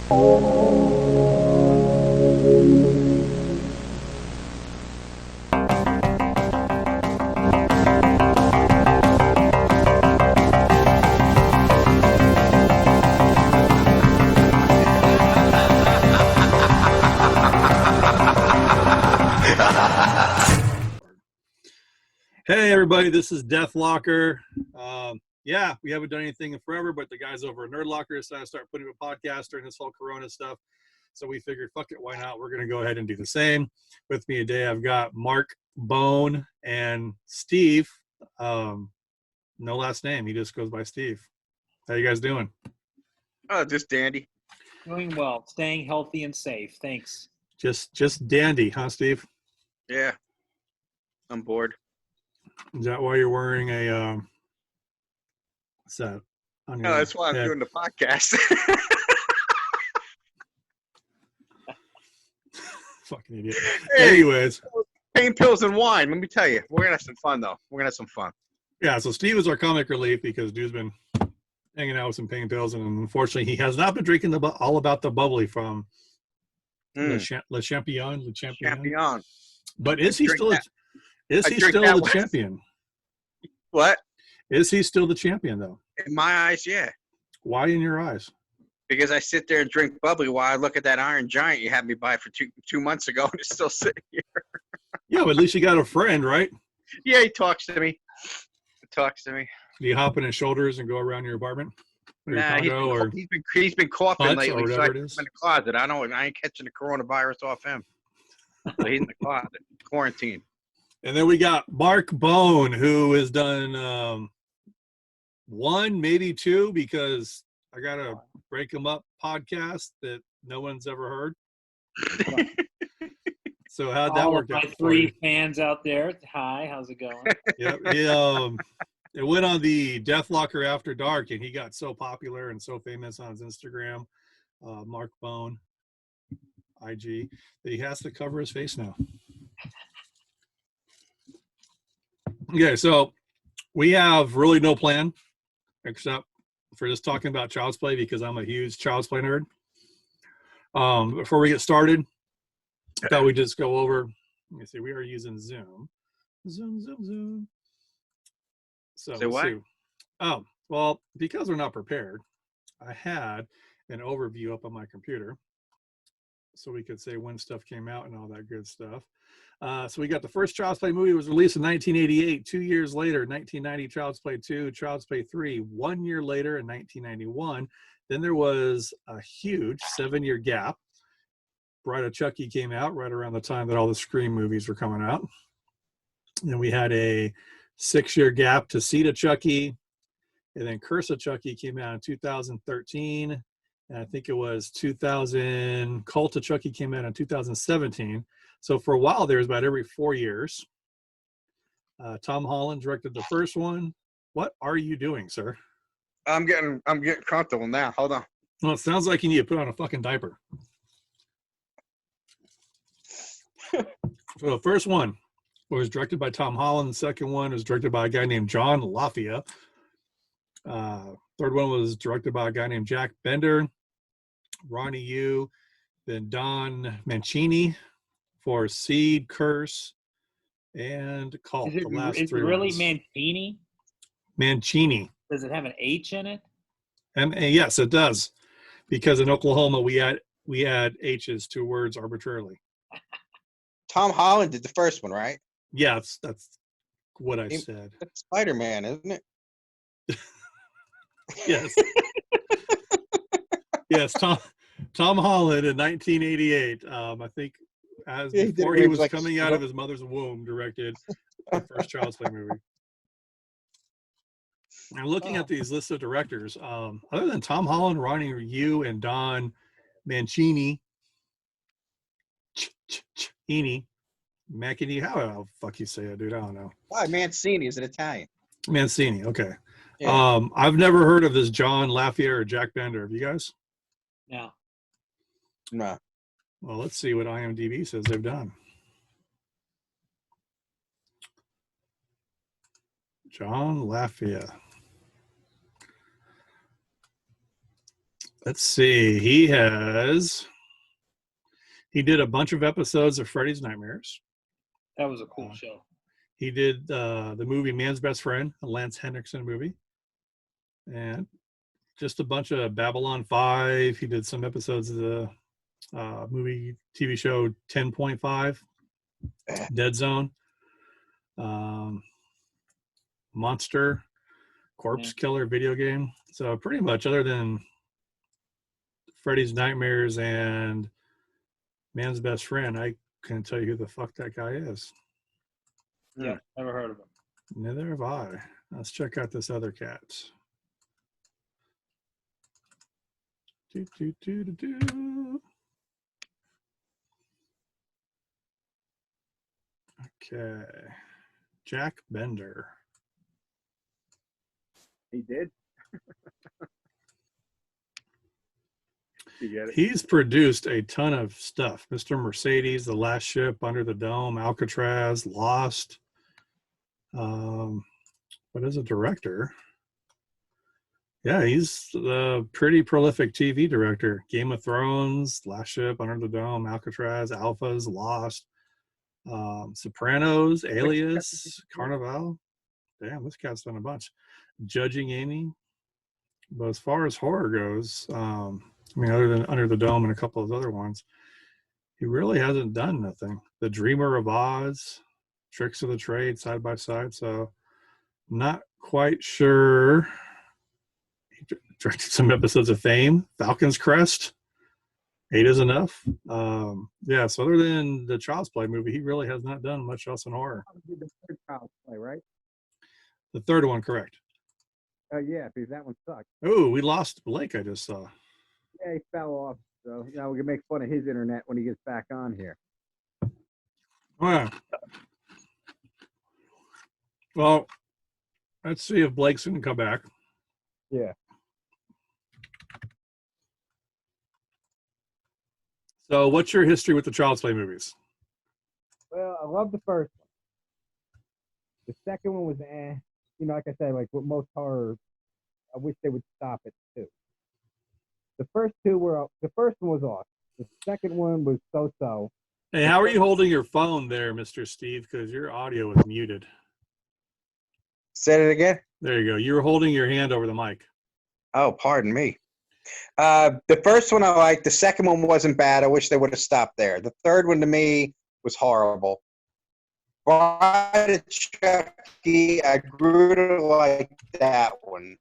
Hey everybody, this is Deathlocker. Yeah, we haven't done anything in forever, but the guys over at Nerdlocker decided to start putting up a podcast during this whole Corona stuff. So we figured, fuck it, why not? We're going to go ahead and do the same. With me today, I've got Mark, Bone, and Steve. No last name. He just goes by Steve. How you guys doing? Oh, just dandy. Doing well. Staying healthy and safe. Thanks. Just dandy, huh, Steve? Yeah. I'm bored. Is that why you're wearing a what's that? On your that's why I'm head? doing the podcast. Fucking idiot. Hey, Anyways. pain pills and wine. Let me tell you, we're gonna have some fun though. We're gonna have some fun. Yeah, so Steve is our comic relief because dude's been hanging out with some pain pills, and unfortunately, he has not been drinking all about the bubbly from Le Champion. Champion. But is he still the champion? What? Is he still the champion though? In my eyes, yeah. Why in your eyes? Because I sit there and drink bubbly while I look at that Iron Giant you had me buy for two months ago, and it's still sitting here. Yeah, but at least you got a friend, right? Yeah, he talks to me. Do you hop on his shoulders and go around your apartment? Or your condo, he's been coughing lately. Or So whatever it I'm is. in the closet. I ain't catching the coronavirus off him. So he's in the closet, quarantine. And then we got Mark Bone, who has done one, maybe two, because I got a Break 'em Up podcast that no one's ever heard. So how'd that work out? My three fans out there. Hi, how's it going? Yep. It went on the Deathlocker After Dark, and he got so popular and so famous on his Instagram, Mark Bone, IG, that he has to cover his face now. Okay, so we have really no plan except for just talking about Child's Play because I'm a huge Child's Play nerd. Before we get started, I thought we'd just go over. Let me see. We are using Zoom. Zoom. So Say what? see. Oh, well, because we're not prepared, I had an overview up on my computer so we could say when stuff came out and all that good stuff. So we got the first Child's Play movie was released in 1988. 2 years later, 1990, Child's Play 2, Child's Play 3. 1 year later in 1991. Then there was a huge 7-year gap. Bride of Chucky came out right around the time that all the Scream movies were coming out. And we had a 6-year gap to Seed of Chucky. And then Curse of Chucky came out in 2013. And I think it was 2000. Cult of Chucky came out in 2017. So for a while there, it was about every 4 years. Tom Holland directed the first one. What are you doing, sir? I'm getting comfortable now. Hold on. Well, it sounds like you need to put on a fucking diaper. So the first one was directed by Tom Holland. The second one was directed by a guy named John Lafia. Third one was directed by a guy named Jack Bender, Ronnie Yu, then Don Mancini for Seed, Curse, and Cult. The last is three it really ones. Mancini? Mancini. Does it have an H in it? Yes, it does. Because in Oklahoma we add H's to words arbitrarily. Tom Holland did the first one, right? Yeah, that's what I said. That's Spider-Man, isn't it? Yes. Yes, Tom Holland in 1988. I think before he was coming out of his mother's womb, directed the first Child's Play movie. And looking at these lists of directors, other than Tom Holland, Ronnie Yu, and Don Mancini, Mancini, how the fuck you say it, dude? I don't know. Why Mancini? Is it Italian? Mancini, okay. Yeah. I've never heard of this John Lafia or Jack Bender. Have you guys? No. No. Well, let's see what IMDb says they've done. John Lafia. Let's see. He did a bunch of episodes of Freddy's Nightmares. That was a cool show. He did the movie Man's Best Friend, a Lance Henriksen movie. And just a bunch of Babylon 5. He did some episodes of the movie TV show 10.5, Dead Zone, Monster, Corpse Killer video game. So pretty much other than Freddy's Nightmares and Man's Best Friend, I couldn't tell you who the fuck that guy is. Yeah, never heard of him. Neither have I. Let's check out this other cat. Okay. Jack Bender. He did? You get it? He's produced a ton of stuff. Mr. Mercedes, The Last Ship, Under the Dome, Alcatraz, Lost. But as a director, yeah, he's a pretty prolific TV director. Game of Thrones, Last Ship, Under the Dome, Alcatraz, Alphas, Lost, Sopranos, Alias, Carnival. Damn, this cat's done a bunch. Judging Amy. But as far as horror goes, I mean, other than Under the Dome and a couple of other ones, he really hasn't done nothing. The Dreamer of Oz, Tricks of the Trade, Side by Side. So, not quite sure. He directed some episodes of Fame, Falcon's Crest, 8 is Enough. Yeah, so other than the Child's Play movie, he really has not done much else in horror. The third Child's Play, right? The third one, correct. Yeah, because that one sucked. Oh, we lost Blake, I just saw. Yeah, he fell off. So now we can make fun of his internet when he gets back on here. Oh, yeah. Well, let's see if Blake's going to come back. Yeah. So what's your history with the Child's Play movies? Well, I love the first one. The second one was You know, like I said, like with most horror, I wish they would stop it too. The first one was awesome. The second one was so-so. Hey, how are you holding your phone there, Mr. Steve? Because your audio is muted. Say it again. There you go. You were holding your hand over the mic. Oh, pardon me. The first one I liked. The second one wasn't bad. I wish they would have stopped there. The third one to me was horrible. Bride of Chucky, I grew to like that one.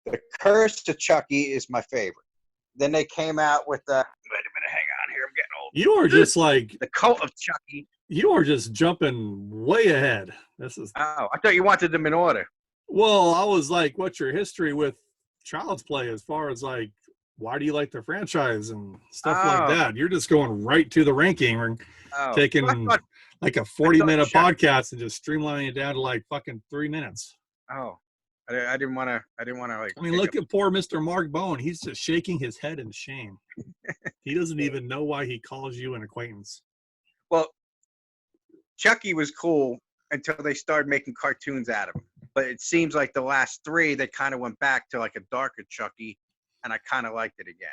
The Curse of Chucky is my favorite. Then they came out with the. Wait a minute, hang on here. I'm getting old. You are just like The Cult of Chucky. you are just jumping way ahead. This is Oh, I thought you wanted them in order. well. I was like, what's your history with Child's Play as far as like why do you like the franchise and stuff like that? You're just going right to the ranking. We're taking like a 40-minute podcast and just streamlining it down to like fucking 3 minutes. Oh, I didn't want to. Like. I mean, look at poor Mr. Mark Bowen. He's just shaking his head in shame. He doesn't even know why he calls you an acquaintance. Well, Chucky was cool until they started making cartoons out of him. But it seems like the last 3, they kind of went back to like a darker Chucky, and I kind of liked it again.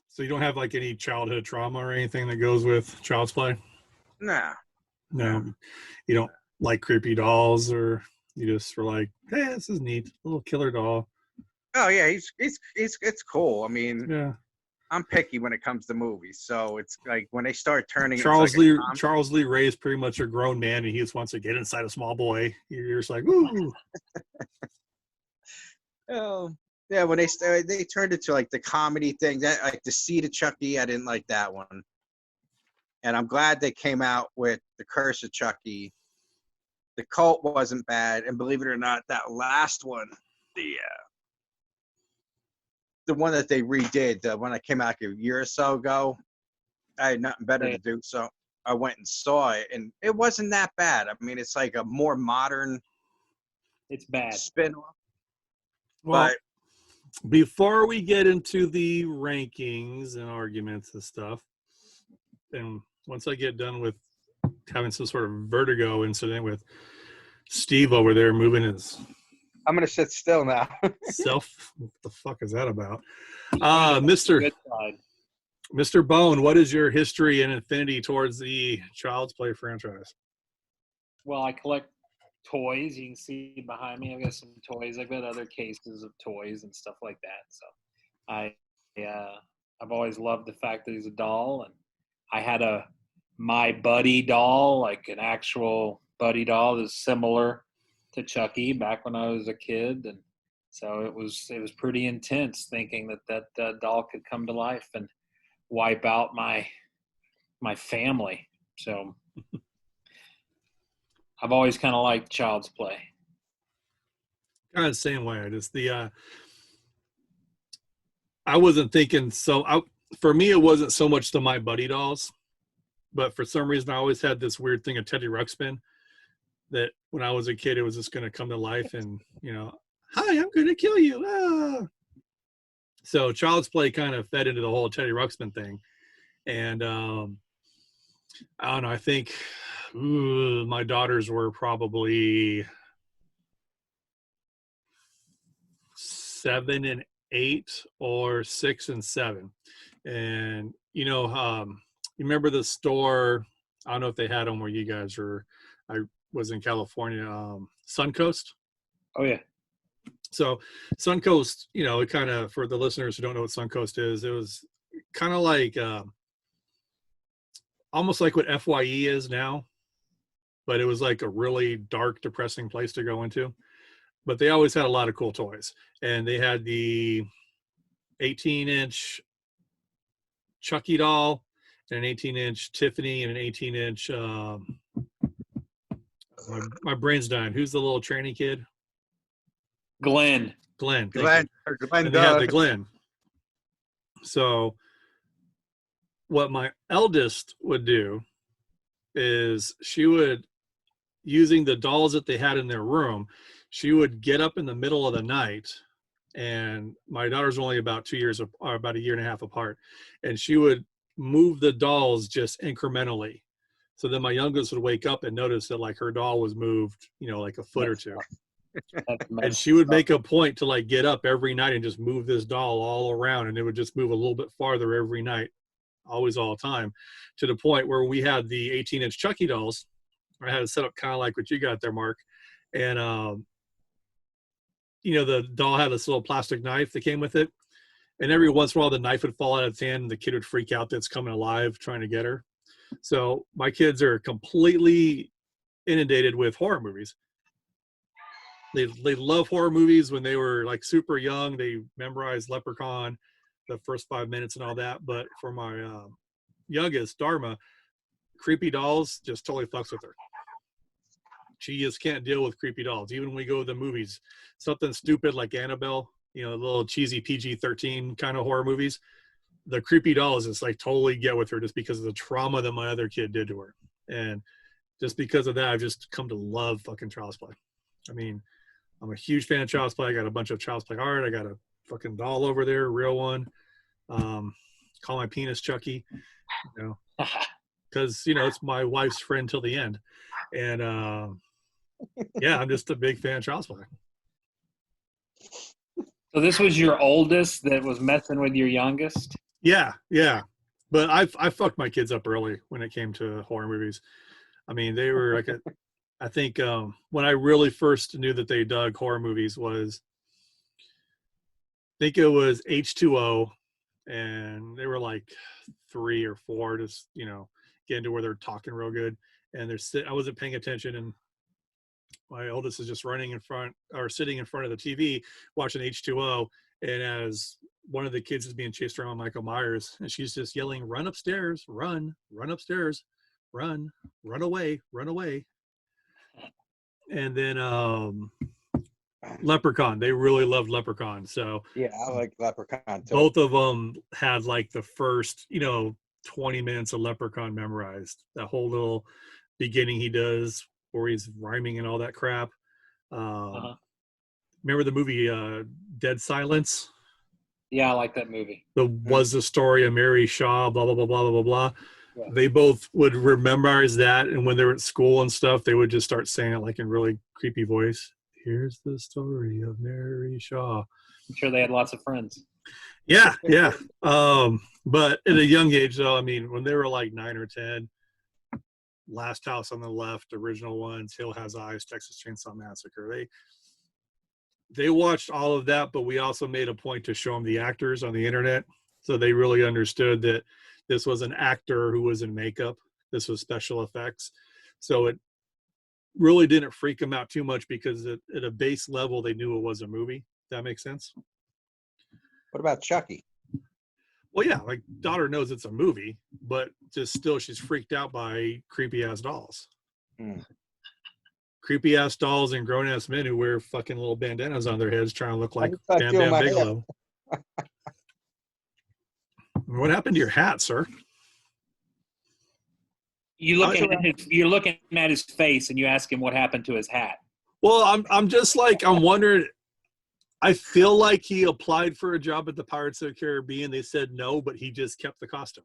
So you don't have like any childhood trauma or anything that goes with Child's Play? Nah. No. You don't like creepy dolls, or you just were like, hey, this is neat. A little killer doll. Oh yeah, it's cool. I mean, Yeah. I'm picky when it comes to movies, so it's like when they start turning Charles Lee Ray is pretty much a grown man, and he just wants to get inside a small boy. You're just like, ooh. Oh yeah, when they turned it to like the comedy thing, that like the Seed of Chucky, I didn't like that one. And I'm glad they came out with the Curse of Chucky. The Cult wasn't bad, and believe it or not, that last one, the one that they redid, the one that came out like a year or so ago, I had nothing better to do, so I went and saw it, and it wasn't that bad. I mean, it's like a more modern. It's bad. Spin-off. Well, But before we get into the rankings and arguments and stuff, and once I get done with having some sort of vertigo incident with Steve over there moving his I'm gonna sit still now. What the fuck is that about? Mr. Good side. Mr. Bone, what is your history and affinity towards the Child's Play franchise? Well, I collect toys. You can see behind me, I've got some toys. I've got other cases of toys and stuff like that. So I've always loved the fact that he's a doll, and I had a My Buddy doll, like an actual Buddy doll that's similar to Chucky back when I was a kid, and so it was pretty intense thinking that doll could come to life and wipe out my family. So I've always kind of liked Child's Play. Kind of the same way. I wasn't thinking for me, it wasn't so much the My Buddy dolls, but for some reason I always had this weird thing of Teddy Ruxpin that when I was a kid, it was just going to come to life and, hi, I'm going to kill you. Ah. So Child's Play kind of fed into the whole Teddy Ruxpin thing. And I don't know, I think my daughters were probably 7 and 8 or 6 and 7. And, you remember the store, I don't know if they had them where you guys were, I was in California, Suncoast. Oh, yeah. So Suncoast, it kind of, for the listeners who don't know what Suncoast is, it was kind of like, almost like what FYE is now, but it was like a really dark, depressing place to go into. But they always had a lot of cool toys. And they had the 18-inch Chucky doll, and an 18-inch Tiffany, and an 18-inch, my brain's dying. Who's the little tranny kid? Glenn. Glenn And they had the Glenn. So what my eldest would do is she would, using the dolls that they had in their room, she would get up in the middle of the night, and my daughter's only about 2 years, or about a year and a half apart, and she would move the dolls just incrementally. So then my youngest would wake up and notice that like her doll was moved, like a foot or two. And she would make a point to like get up every night and just move this doll all around, and it would just move a little bit farther every night, always, all the time, to the point where we had the 18-inch Chucky dolls. I had it set up kind of like what you got there, Mark. And, the doll had this little plastic knife that came with it. And every once in a while, the knife would fall out of its hand, and the kid would freak out that it's coming alive trying to get her. So my kids are completely inundated with horror movies. They love horror movies. When they were like super young, they memorized Leprechaun, the first 5 minutes and all that. But for my youngest, Dharma, creepy dolls just totally fucks with her. She just can't deal with creepy dolls. Even when we go to the movies, something stupid like Annabelle, the little cheesy PG-13 kind of horror movies, the creepy dolls just like totally get with her just because of the trauma that my other kid did to her. And just because of that, I've just come to love fucking Child's Play. I mean, I'm a huge fan of Child's Play. I got a bunch of Child's Play art. I got a fucking doll over there, real one. Call my penis Chucky, because it's my wife's friend till the end. And yeah, I'm just a big fan of Child's Play. So this was your oldest that was messing with your youngest? Yeah. But I fucked my kids up early when it came to horror movies. I mean, they were like I think when I really first knew that they dug horror movies was, I think it was H2O, and they were like 3 or 4, just getting to where they're talking real good, and I wasn't paying attention, and my oldest is just sitting in front of the TV watching H2O, and as one of the kids is being chased around by Michael Myers, and she's just yelling, "Run upstairs, run upstairs, run away, run away." And then Leprechaun, they really loved Leprechaun. So yeah, I like Leprechaun too. Both of them had like the first 20 minutes of Leprechaun memorized. That whole little beginning he does where he's rhyming and all that crap. Remember the movie Dead Silence? Yeah, I like that movie. Was the story of Mary Shaw, blah blah blah blah blah blah. Yeah. They both would memorize that, and when they were at school and stuff, they would just start saying it like in really creepy voice. Here's the story of Mary Shaw. I'm sure they had lots of friends. Yeah. But at a young age, though, I mean, when they were like 9 or 10, Last House on the Left, original ones, Hill Has Eyes, Texas Chainsaw Massacre. They watched all of that, but we also made a point to show them the actors on the internet, so they really understood that this was an actor who was in makeup. This was special effects, so it really didn't freak them out too much because at a base level they knew it was a movie. That makes sense. What about Chucky? Well, yeah, like daughter knows it's a movie, but just still she's freaked out by creepy ass dolls. Creepy ass dolls and grown ass men who wear fucking little bandanas on their heads trying to look like Bam Bam Bigelow. What happened to your hat, sir? You're looking at his face and you ask him what happened to his hat. Well, I'm just like, I'm wondering. I feel like he applied for a job at the Pirates of the Caribbean. They said no, but he just kept the costume.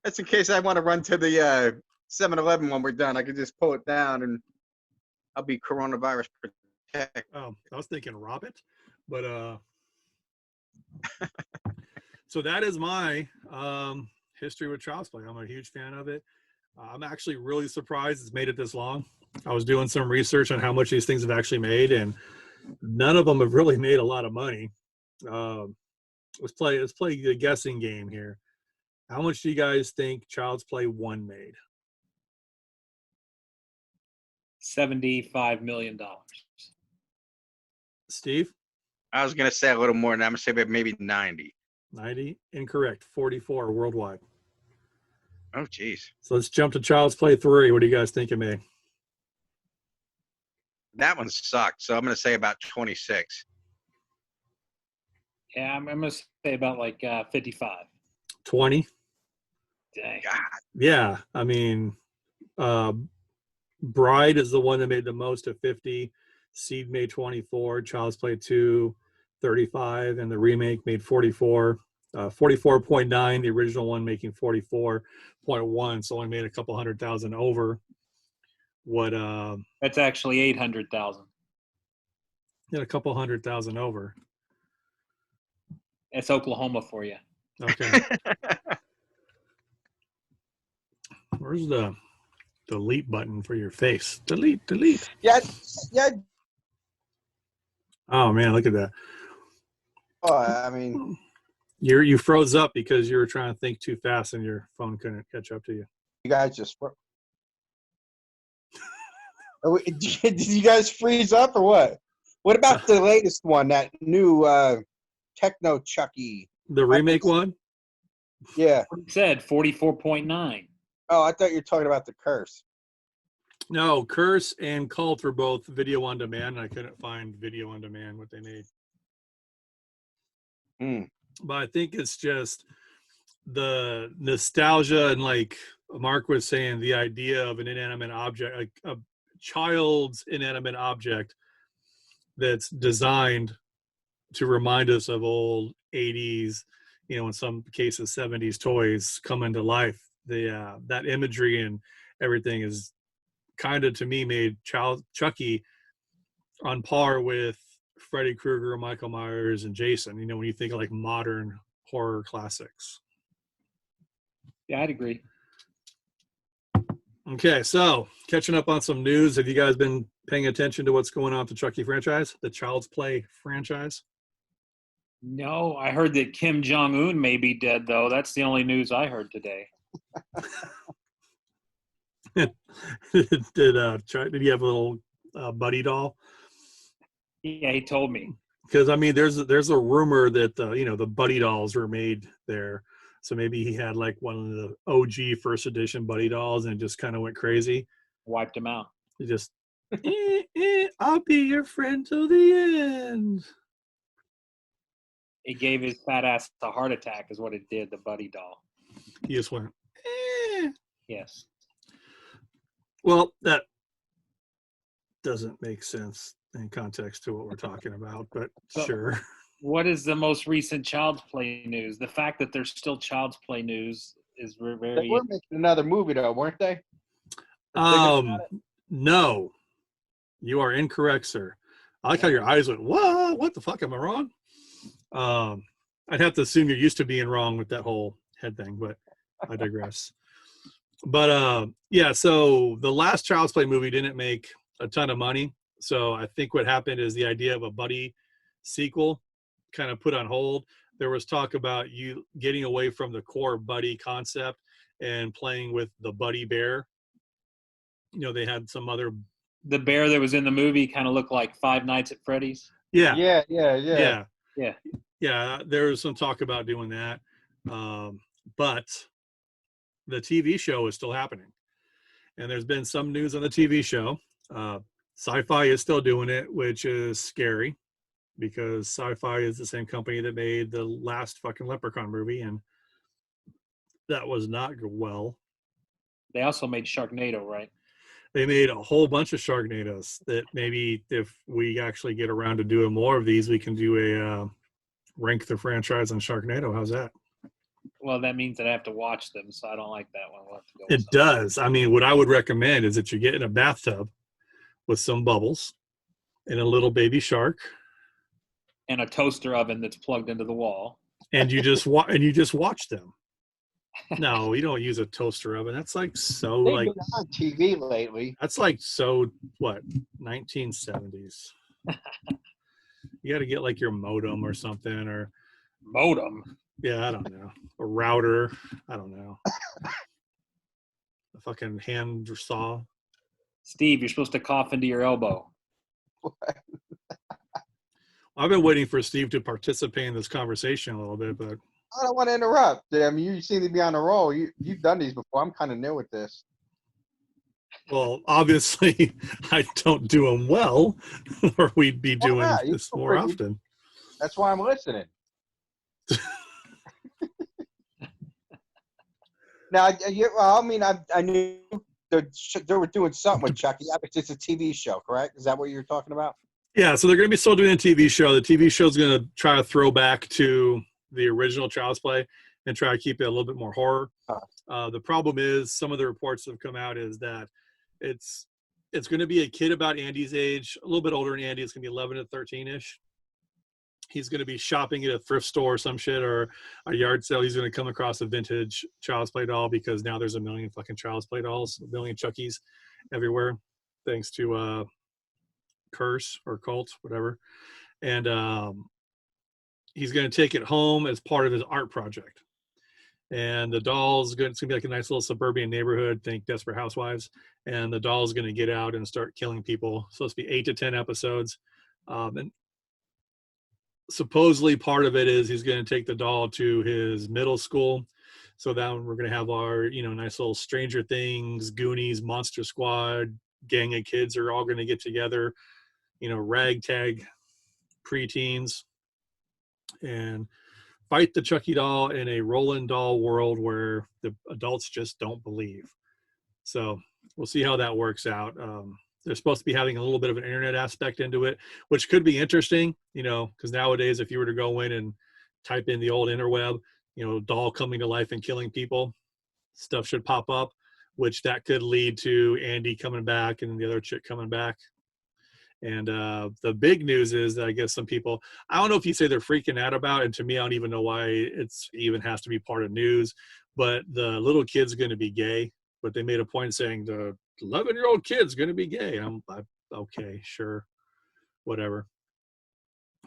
That's in case I want to run to the 7-Eleven when we're done. I can just pull it down and I'll be coronavirus protected. Oh, I was thinking rob it, but so that is my history with Child's Play. I'm a huge fan of it. I'm actually really surprised it's made it this long. I was doing some research on how much these things have actually made, and none of them have really made a lot of money. Let's play the guessing game here. How much do you guys think Child's Play 1 made? $75 million. Steve? I was going to say a little more than that. I'm going to say maybe 90. 90? Incorrect. 44 worldwide. Oh, geez. So let's jump to Child's Play 3. What do you guys think it made? That one sucked, so I'm going to say about 26. Yeah, I'm going to say about like 55. 20? Dang. God. Yeah, I mean, Bride is the one that made the most at 50. Seed made 24. Child's Play 2, 35. And the remake made 44. 44.9, the original one making 44.1. So only made a couple 100,000 over what that's actually 800,000. a couple 100,000 over. That's Oklahoma for you. Okay. Where's the delete button for your face? Delete. Yeah. Oh man, look at that. Oh, I mean, You froze up because you were trying to think too fast and your phone couldn't catch up to you. you guys just. Did you guys freeze up or what? What about the latest one, that new Techno Chucky? The remake one? Yeah. It said 44.9. Oh, I thought you were talking about the Curse. No, Curse and Cult were both video on demand. I couldn't find video on demand what they made. But I think it's just the nostalgia and, like Mark was saying, the idea of an inanimate object, like a child's inanimate object that's designed to remind us of old 80s, in some cases 70s toys come into life. That imagery and everything is kind of, to me, made Chucky on par with Freddy Krueger, Michael Myers, and Jason, when you think of like modern horror classics. Yeah, I'd agree. Okay, so catching up on some news. Have you guys been paying attention to what's going on with the Chucky franchise, the Child's Play franchise? No, I heard that Kim Jong-un may be dead, though. That's the only news I heard today. Did you have a little buddy doll? Yeah, he told me. Because I mean, there's a rumor that the buddy dolls were made there, so maybe he had like one of the OG first edition buddy dolls and just kind of went crazy. Wiped him out. He just, I'll be your friend till the end. It gave his fat ass a heart attack, is what it did. The buddy doll. He just went. Yes. Well, that doesn't make sense in context to what we're talking about, but So, sure. What is the most recent Child's Play news? The fact that there's still Child's Play news is They very. were making another movie, though, weren't they? No, you are incorrect, sir. I like how your eyes went, whoa, what the fuck, am I wrong? I'd have to assume you're used to being wrong with that whole head thing, but I digress. But yeah, so the last Child's Play movie didn't make a ton of money. So I think what happened is the idea of a buddy sequel kind of put on hold. There was talk about you getting away from the core buddy concept and playing with the buddy bear. You know, they had some other. The bear that was in the movie kind of looked like Five Nights at Freddy's. Yeah. Yeah. Yeah. There was some talk about doing that. But the TV show is still happening. And there's been some news on the TV show. Sci-Fi is still doing it, which is scary because Sci-Fi is the same company that made the last fucking Leprechaun movie, and that was not well. They also made Sharknado, right? They made a whole bunch of Sharknadoes that maybe if we actually get around to doing more of these, we can do a rank the franchise on Sharknado. How's that? Well, that means that I have to watch them, so I don't like that one. We'll have to go It does. I mean, what I would recommend is that you get in a bathtub with some bubbles and a little baby shark, and a toaster oven that's plugged into the wall, and you just watch them. No, you don't use a toaster oven. That's like so They've like been on TV lately. that's like so what 1970s. You got to get like your modem or something, or modem. Yeah, I don't know. A router. I don't know. A fucking hand saw. Steve, you're supposed to cough into your elbow. I've been waiting for Steve to participate in this conversation a little bit, but I don't want to interrupt. I mean, you seem to be on a roll. You've done these before. I'm kind of new at this. well, obviously I don't do them well, or we'd be doing this more often. That's why I'm listening. Now, I knew they were doing something with Chucky. It's a TV show, correct? Is that what you're talking about? Yeah, so they're going to be still doing a TV show. The TV show is going to try to throw back to the original Child's Play and try to keep it a little bit more horror. The problem is some of the reports that have come out is that it's going to be a kid about Andy's age, a little bit older than Andy. It's going to be 11 to 13-ish. He's going to be shopping at a thrift store or some shit, or a yard sale. He's going to come across a vintage Child's Play doll because now there's a million fucking Child's Play dolls, a million Chuckies everywhere, thanks to curse or cult, whatever. And he's going to take it home as part of his art project. And the doll's going to be like a nice little suburban neighborhood, think Desperate Housewives. And the doll's going to get out and start killing people. So it's supposed to be 8 to 10 episodes. And supposedly part of it is he's going to take the doll to his middle school. So then we're going to have our, nice little Stranger Things, Goonies, Monster Squad gang of kids are all going to get together, ragtag preteens, and fight the Chucky doll in a Roland doll world where the adults just don't believe. So we'll see how that works out. They're supposed to be having a little bit of an internet aspect into it, which could be interesting, because nowadays if you were to go in and type in the old interweb, doll coming to life and killing people, stuff should pop up, which that could lead to Andy coming back and the other chick coming back. And the big news is that I guess some people, I don't know if you say they're freaking out about, and to me, I don't even know why it's even has to be part of news, but the little kid's going to be gay, but they made a point saying the 11-year-old kid's going to be gay. I'm okay, sure, whatever.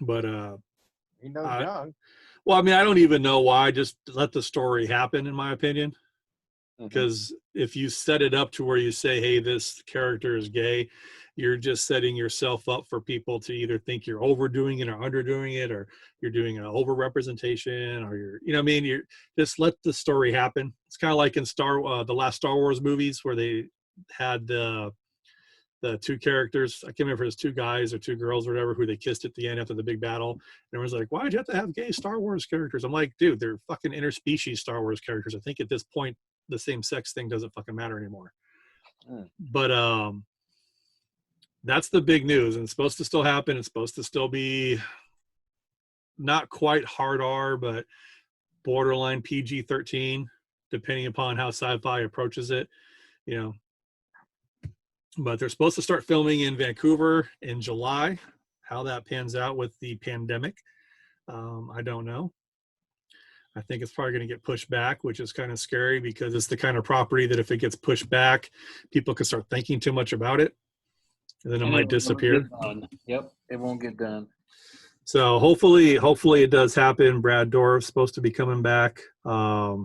But young. Well, I mean, I don't even know why. Just let the story happen, in my opinion. Because if you set it up to where you say, hey, this character is gay, you're just setting yourself up for people to either think you're overdoing it or underdoing it, or you're doing an over-representation, or you're just let the story happen. It's kind of like in the last Star Wars movies where they had the two characters. I can't remember if it was two guys or two girls or whatever, who they kissed at the end after the big battle. And everyone's like, why'd you have to have gay Star Wars characters? I'm like, dude, they're fucking interspecies Star Wars characters. I think at this point, the same sex thing doesn't fucking matter anymore. But that's the big news, and it's supposed to still happen. It's supposed to still be not quite hard R, but borderline PG-13, depending upon how Sci-Fi approaches it. but they're supposed to start filming in Vancouver in July. How that pans out with the pandemic, I don't know. I think it's probably going to get pushed back, which is kind of scary because it's the kind of property that if it gets pushed back, people can start thinking too much about it, and then it might disappear. Yep, it won't get done. So hopefully it does happen. Brad Dourif's supposed to be coming back. I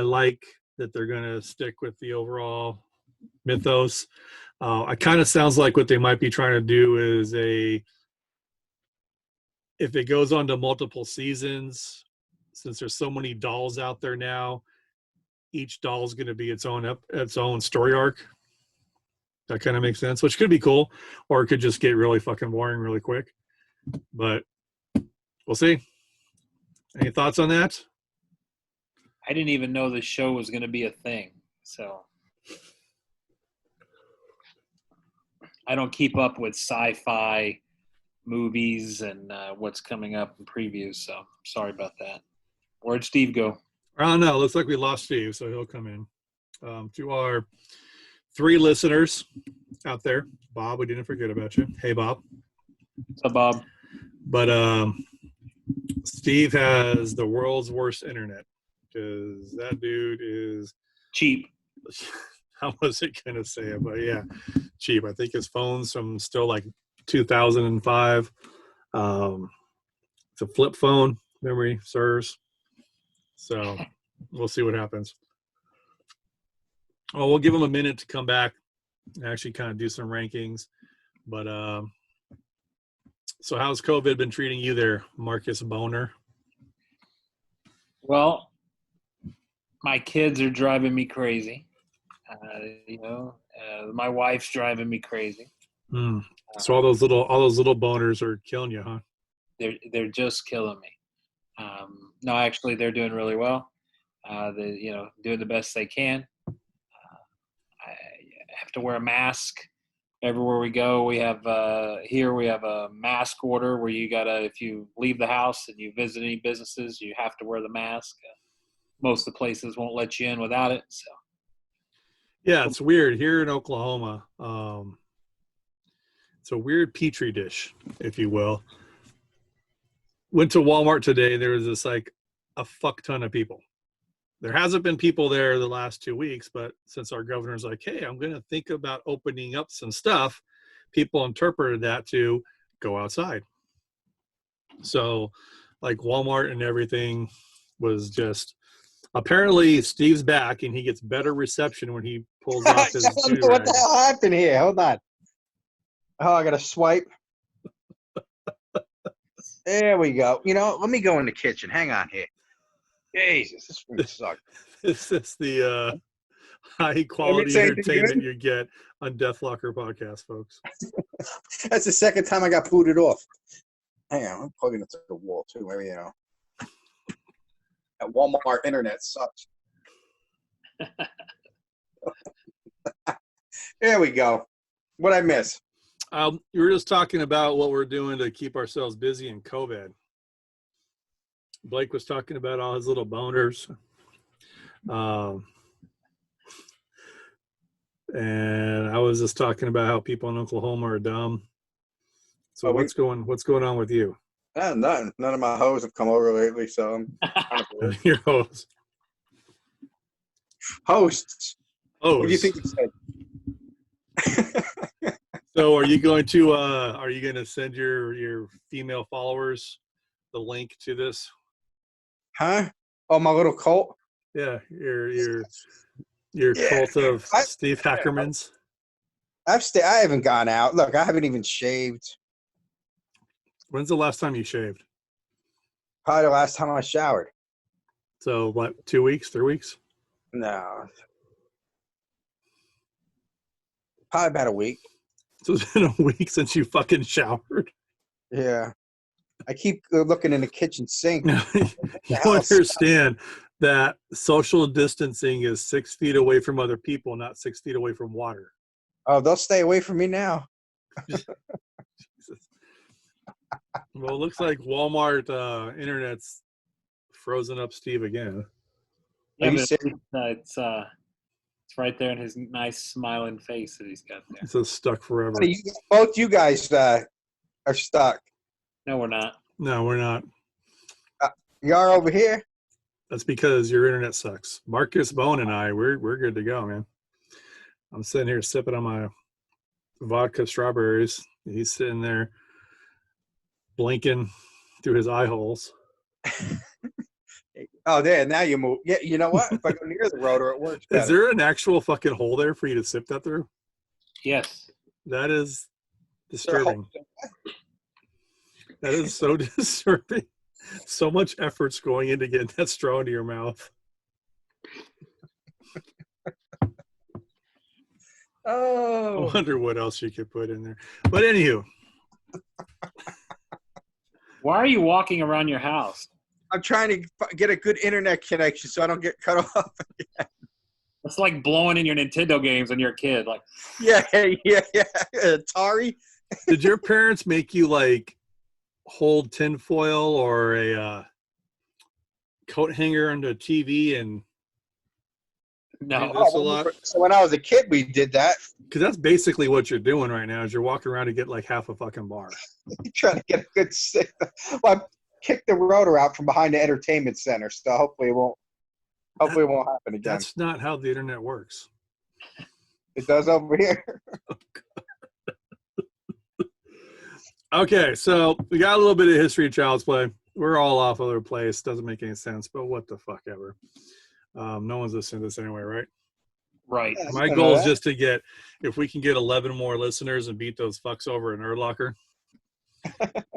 like that they're going to stick with the overall mythos. It kind of sounds like what they might be trying to do is if it goes on to multiple seasons, since there's so many dolls out there now, each doll is going to be its own story arc. That kind of makes sense, which could be cool, or it could just get really fucking boring really quick. But we'll see. Any thoughts on that? I didn't even know the show was going to be a thing, so I don't keep up with sci-fi movies and what's coming up in previews, so sorry about that. Where'd Steve go? I don't know. Looks like we lost Steve, so he'll come in. To our 3 listeners out there, Bob, we didn't forget about you. Hey, Bob. What's up, Bob? But Steve has the world's worst internet because that dude is cheap. I wasn't going to say it, but yeah, cheap. I think his phone's from still like 2005. It's a flip phone, memory serves. So we'll see what happens. Well, we'll give him a minute to come back and actually kind of do some rankings. But so how's COVID been treating you there, Marcus Boner? Well, my kids are driving me crazy. My wife's driving me crazy. So all those little boners are killing you, huh? They're just killing me. No, actually, they're doing really well. They're doing the best they can. I have to wear a mask everywhere we go. We have a mask order where you gotta, if you leave the house and you visit any businesses, you have to wear the mask. Most of the places won't let you in without it. So. Yeah, it's weird here in Oklahoma. It's a weird petri dish, if you will. Went to Walmart today. There was this like a fuck ton of people. There hasn't been people there the last 2 weeks, but since our governor's like, hey, I'm going to think about opening up some stuff, people interpreted that to go outside. So like Walmart and everything was just, apparently Steve's back and he gets better reception when he pulls off his do-rag. What the hell happened here? Hold on. Oh, I got to swipe. There we go. Let me go in the kitchen. Hang on here. Jesus, this really sucks. This is the high quality entertainment you get on Deathlocker podcast, folks. That's the second time I got booted off. Hang on, I'm plugging it to the wall too. Maybe that Walmart internet sucks. There we go. What'd I miss? You were just talking about what we're doing to keep ourselves busy in COVID. Blake was talking about all his little boners. And I was just talking about how people in Oklahoma are dumb. So what's going on with you? Nothing. None of my hoes have come over lately, so I'm kind of Your hosts. Hosts. Oh, what do you think you said? So are you going to send your female followers the link to this? Huh? Oh, my little cult? Yeah, your cult of Steve Hackermans. I haven't gone out. Look, I haven't even shaved. When's the last time you shaved? Probably the last time I showered. So what, 2 weeks, 3 weeks? No. Probably about a week. So it's been a week since you fucking showered. Yeah. I keep looking in the kitchen sink. You understand that social distancing is 6 feet away from other people, not 6 feet away from water. Oh, they'll stay away from me now. Jesus. Well, it looks like Walmart internet's frozen up Steve again. Yeah, but it's It's right there in his nice smiling face that he's got there. It's a stuck forever. Both you guys are stuck. No, we're not. No, we're not. You are over here. That's because your internet sucks. Marcus, Bone, and I, we're good to go, man. I'm sitting here sipping on my vodka strawberries. He's sitting there blinking through his eye holes. Oh, there. Now you move. Yeah, you know what? If I go near the rotor, it works better. Is there an actual fucking hole there for you to sip that through? Yes. That is disturbing. That is so disturbing. So much effort's going into getting that straw into your mouth. Oh. I wonder what else you could put in there. But anywho. Why are you walking around your house? I'm trying to get a good internet connection so I don't get cut off again. It's like blowing in your Nintendo games when you're a kid. Like, Yeah. Atari. Did your parents make you like hold tinfoil or a coat hanger onto a TV and no. this a lot? So when I was a kid, we did that. Because that's basically what you're doing right now is you're walking around to get like half a fucking bar. Trying to get a good signal. Well, I kicked the rotor out from behind the entertainment center, so hopefully it won't happen again. That's not how the internet works. It does over here. Okay, so we got a little bit of history of Child's Play. We're all off over the place. Doesn't make any sense, but what the fuck ever. No one's listening to this anyway, right? Right. Yeah, My goal is just to get, if we can get 11 more listeners and beat those fucks over in Nerdlocker,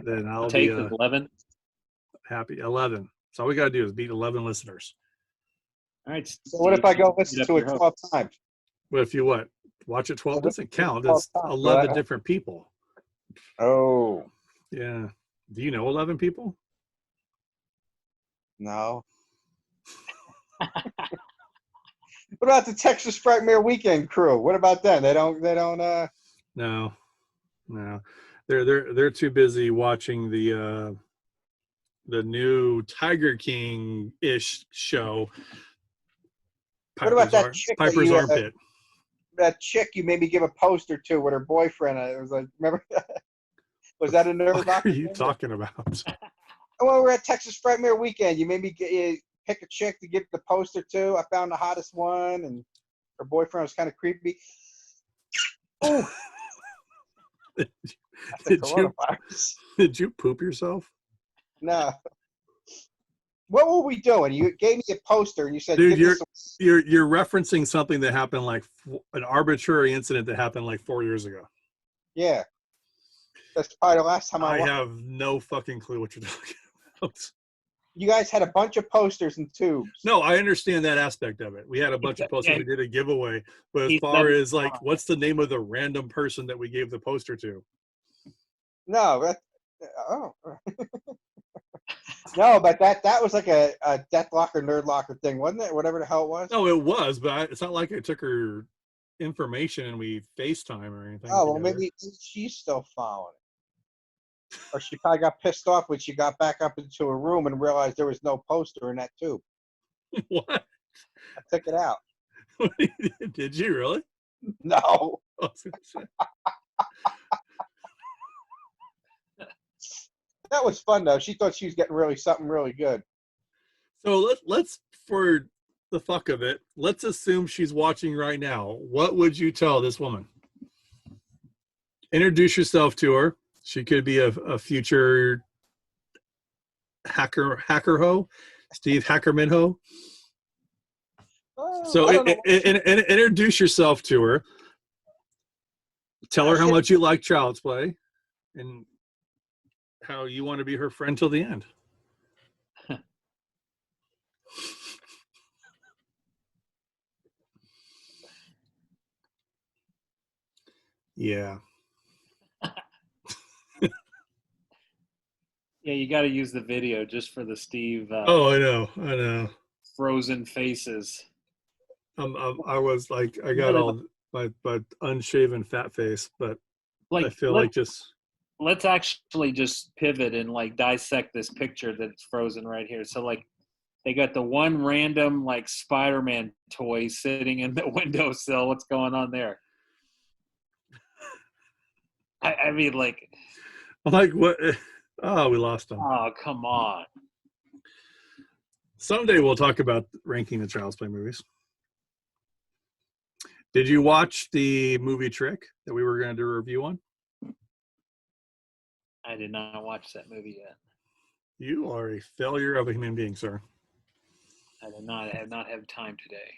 then I'll Take be 11. happy. 11. So all we got to do is beat 11 listeners. All right. So what if I go Steve, listen to it 12 times? But if you what? Watch it 12 Well, doesn't count. 12 It's times, 11 right? different people. Oh, Yeah. Do you know 11 people? no. What about the Texas Frightmare Weekend crew? What about them? They don't No. They're too busy watching the new Tiger King-ish show. What about that chick that Piper's you, Armpit. that chick you made me give a poster to with her boyfriend? It was like, remember? Was that a nerd? What are you talking about? Well, we're at Texas Frightmare Weekend. You made me pick a chick to give the poster to. I found the hottest one, and her boyfriend was kind of creepy. Oh, Did you poop yourself? No. What were we doing? You gave me a poster, and you said, Dude, "Give this you're referencing something that happened like an arbitrary incident that happened like 4 years ago. Yeah. That's probably the last time I I watched. have no fucking clue what you're talking about. You guys had a bunch of posters and tubes. No, I understand that aspect of it. We had a bunch of posters. We did a giveaway. But as He's far never- as like, what's the name of the random person that we gave the poster to? No, no, but that was like a Deathlocker, Nerdlocker thing, wasn't it? Whatever the hell it was. No, it was, but it's not like I took her information and we FaceTime or anything. Oh, well, together. maybe she's still following it. Or she probably got pissed off when she got back up into her room and realized there was no poster in that tube. What? I took it out. Did you really? No. I was gonna say. That was fun, though. She thought she was getting something really good. So let's for the fuck of it, let's assume she's watching right now. What would you tell this woman? Introduce yourself to her. She could be a future hacker ho, Steve Hackerman ho. Oh, So I don't know. introduce yourself to her. Tell her how much you like Child's Play and how you want to be her friend till the end. Yeah. Yeah, you got to use the video just for the Steve Oh, I know. frozen faces. I was like, I got all my unshaven fat face, but Like, I feel like just let's actually just pivot and like dissect this picture that's frozen right here. So like, They got the one random like Spider-Man toy sitting in the windowsill. What's going on there? I mean, like, I'm like, what? Oh, we lost him. oh, come on. Someday we'll talk about ranking the Child's Play movies. Did you watch the movie Trick that we were going to do a review on? I did not watch that movie yet. You are a failure of a human being, sir. I did not. I have not had time today.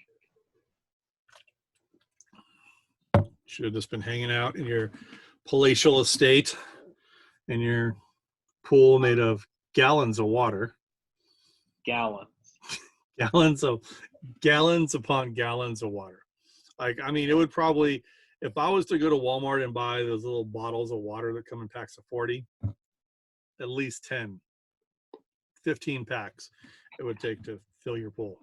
Should have just been hanging out in your palatial estate in your pool made of gallons of water. Gallons. Gallons upon gallons of water. Like, I mean, it would probably, if I was to go to Walmart and buy those little bottles of water that come in packs of 40, at least 10, 15 packs it would take to fill your pool.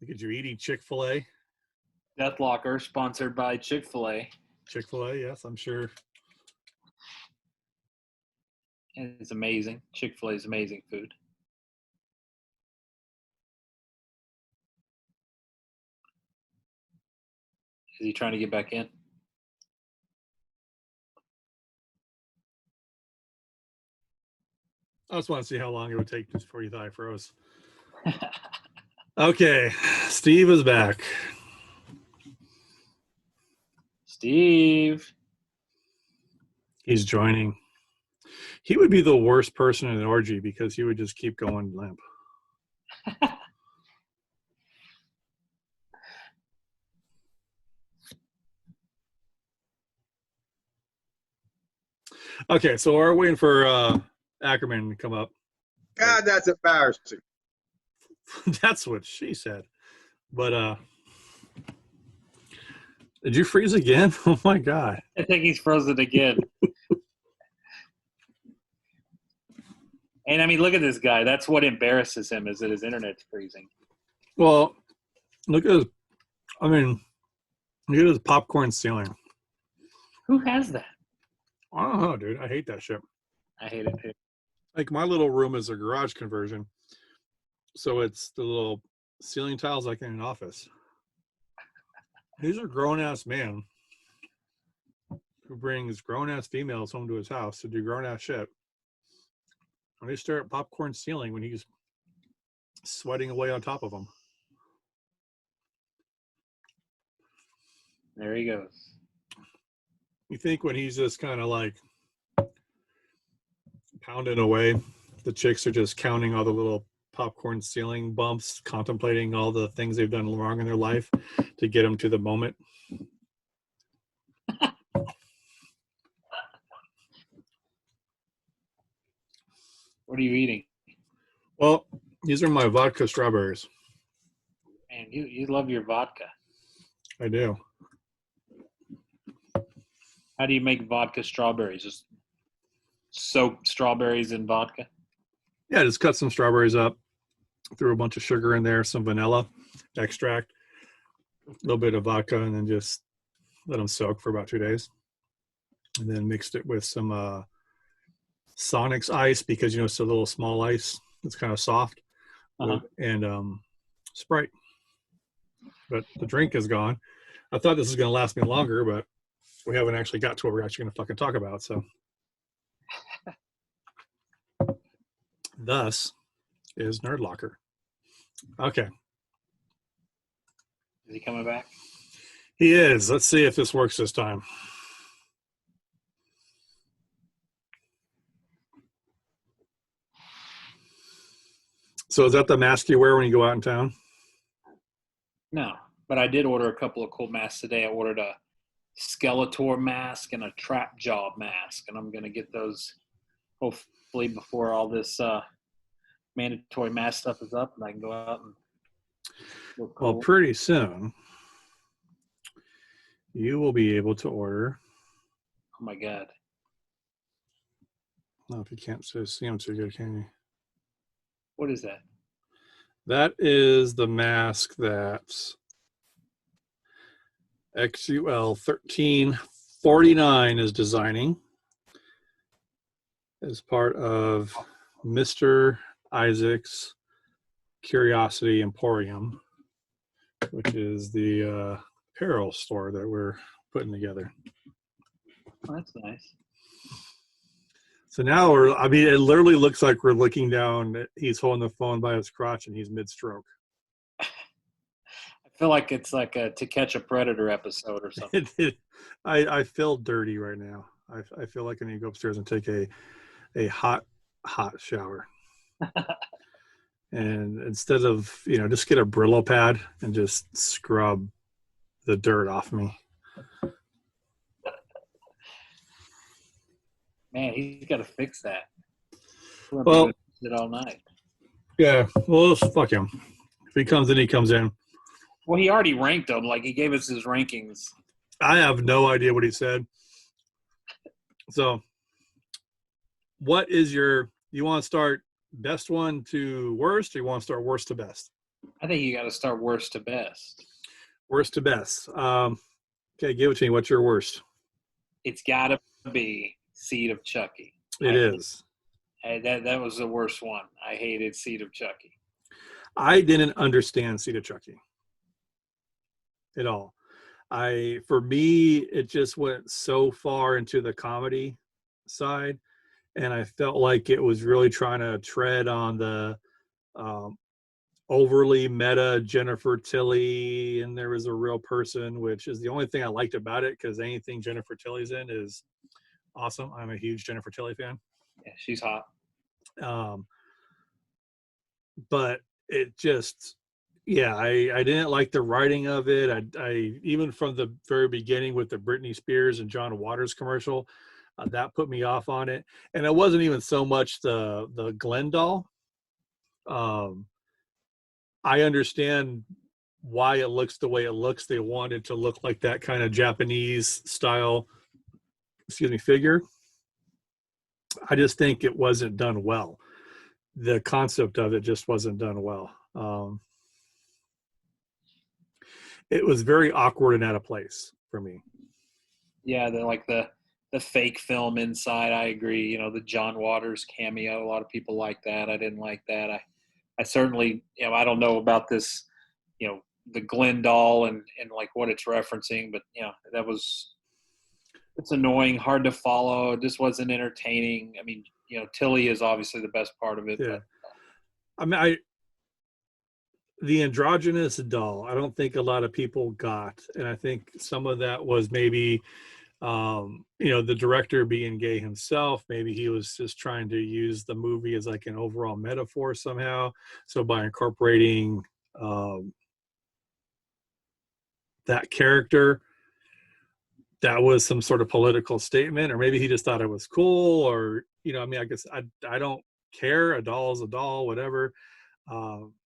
Look at you eating Chick-fil-A. Deathlocker, sponsored by Chick-fil-A. Chick-fil-A, yes, I'm sure. And it's amazing. Chick-fil-A is amazing food. Is he trying to get back in? I just want to see how long it would take before you thought I froze. Okay, Steve is back. Steve. He's joining. He would be the worst person in an orgy because he would just keep going limp. Okay, so we're waiting for Ackerman to come up. God, that's embarrassing. That's what she said. But did you freeze again? Oh my God. I think he's frozen again. And I mean, look at this guy. That's what embarrasses him, is that his internet's freezing. Well, look at his, I mean, look at his popcorn ceiling. Who has that? I don't know, dude. I hate that shit. I hate it too. Like, my little room is a garage conversion. So it's the little ceiling tiles like in an office. These are grown-ass man who brings grown-ass females home to his house to do grown-ass shit. And they stare at popcorn ceiling when he's sweating away on top of them. There he goes. You think when he's just kind of like pounding away, the chicks are just counting all the little popcorn ceiling bumps, contemplating all the things they've done wrong in their life to get them to the moment. What are you eating? Well, these are my vodka strawberries. Man, you love your vodka. I do. How do you make vodka strawberries? Just soak strawberries in vodka? Yeah, just cut some strawberries up, threw a bunch of sugar in there, some vanilla extract, a little bit of vodka, and then just let them soak for about 2 days. And then mixed it with some Sonic's ice, because, you know, it's a little small ice. It's kind of soft. And Sprite. But the drink is gone. I thought this was going to last me longer, but we haven't actually got to what we're actually going to fucking talk about. So, thus is Nerd Locker. Okay. Is he coming back? He is. Let's see if this works this time. So is that the mask you wear when you go out in town? No, but I did order a couple of cool masks today. I ordered a Skeletor mask and a Trap Jaw mask, and I'm going to get those hopefully before all this mandatory mask stuff is up, and I can go out and look cool. Well, pretty soon you will be able to order. Oh my God. Oh, if you can't see them too good, can you? What is that? That is the mask that XUL 1349 is designing as part of Mr. Isaac's Curiosity Emporium, which is the apparel store that we're putting together. Oh, that's nice. So now it literally looks like we're looking down. He's holding the phone by his crotch and he's mid-stroke. I feel like it's like a To Catch a Predator episode or something. I feel dirty right now. I feel like I need to go upstairs and take a hot shower. And instead of, just get a Brillo pad and just scrub the dirt off me. Man, he's got to fix that. Well, it all night. Yeah, well, fuck him. If he comes in, he comes in. Well, he already ranked them. Like, he gave us his rankings. I have no idea what he said. So, what is you want to start best one to worst, or you want to start worst to best? I think you got to start worst to best. Worst to best. Okay, give it to me. What's your worst? It's got to be Seed of Chucky. It is. That was the worst one. I hated Seed of Chucky. I didn't understand Seed of Chucky at all. For me, it just went so far into the comedy side, and I felt like it was really trying to tread on the overly meta Jennifer Tilly, and there was a real person, which is the only thing I liked about it, because anything Jennifer Tilly's in is awesome. I'm a huge Jennifer Tilly fan. Yeah, she's hot. But it just, I didn't like the writing of it. I even from the very beginning with the Britney Spears and John Waters commercial, that put me off on it. And it wasn't even so much the Glenn doll. I understand why it looks the way it looks. They wanted to look like that kind of Japanese style, figure. I just think it wasn't done well. The concept of it just wasn't done well. It was very awkward and out of place for me. Yeah, the fake film inside. I agree. The John Waters cameo. A lot of people like that. I didn't like that. I certainly, I don't know about this, the Glenn doll and like what it's referencing, but it's annoying, hard to follow. It just wasn't entertaining. I mean, Tilly is obviously the best part of it. Yeah. But the androgynous doll, I don't think a lot of people got. And I think some of that was maybe, the director being gay himself. Maybe he was just trying to use the movie as like an overall metaphor somehow. So by incorporating that character, that was some sort of political statement, or maybe he just thought it was cool, or, I guess I don't care. A doll is a doll, whatever.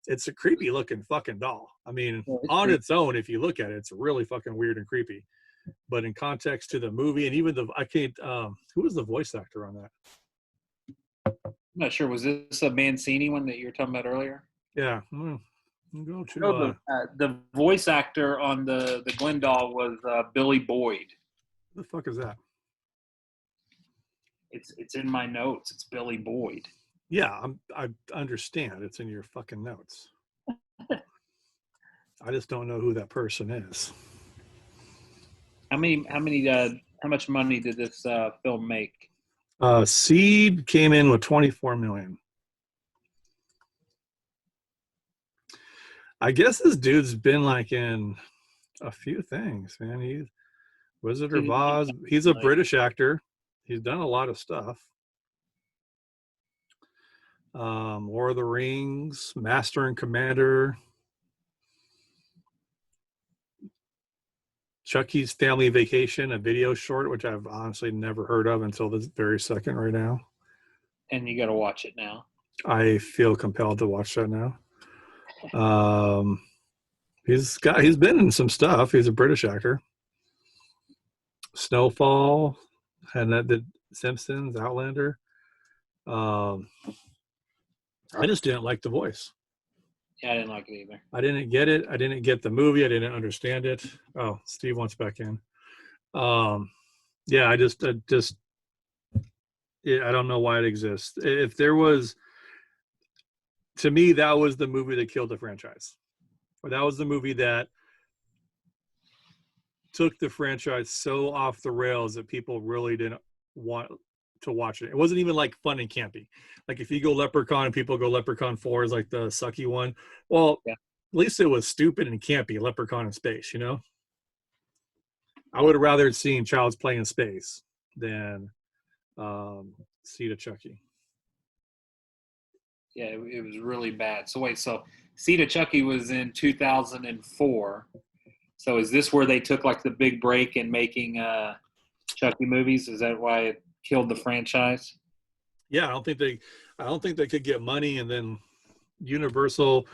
It's a creepy looking fucking doll. I mean, on its own, if you look at it, it's really fucking weird and creepy. But in context to the movie, and even who was the voice actor on that? I'm not sure. Was this a Mancini one that you were talking about earlier? Yeah. Go to the voice actor on the Glenn doll was Billy Boyd. Who the fuck is that? It's in my notes. It's Billy Boyd. Yeah, I understand. It's in your fucking notes. I just don't know who that person is. How much money did this film make? Seed came in with $24 million. I guess this dude's been like in a few things, man. He's Wizard of Oz. He's a British actor. He's done a lot of stuff. Lord of the Rings, Master and Commander, Chucky's Family Vacation, a video short, which I've honestly never heard of until this very second right now. And you got to watch it now. I feel compelled to watch that now. He's been in some stuff. He's a British actor. Snowfall, and that did Simpsons, Outlander. I just didn't like the voice. Yeah, I didn't like it either. I didn't get it. I didn't get the movie. I didn't understand it. Oh, Steve wants back in. Yeah, I don't know why it exists. If there was, to me, that was the movie that killed the franchise. Or that was the movie that took the franchise so off the rails that people really didn't want to watch it. It wasn't even like fun and campy. Like if you go Leprechaun and people go Leprechaun 4 is like the sucky one. Well, Yeah. at least it was stupid and campy, Leprechaun in space, you know? I would have rather seen Child's Play in space than Seed of Chucky. Yeah, it was really bad. So wait, so Seed of Chucky was in 2004. So is this where they took like the big break in making Chucky movies? Is that why it killed the franchise? Yeah, I don't think they could get money, and then Universal,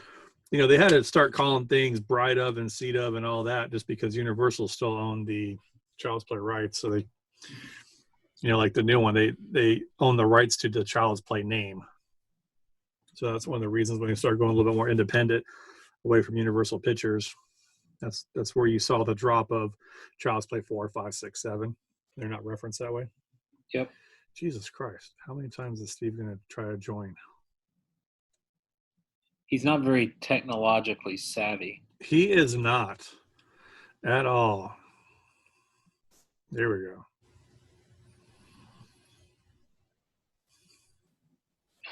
you know, they had to start calling things Bride of and Seed of and all that just because Universal still owned the Child's Play rights. So they, you know, like the new one, they own the rights to the Child's Play name. So that's one of the reasons when they started going a little bit more independent away from Universal Pictures. That's where you saw the drop of Child's Play 4, 5, 6, 7. They're not referenced that way. Yep. Jesus Christ. How many times is Steve going to try to join? He's not very technologically savvy. He is not at all. There we go.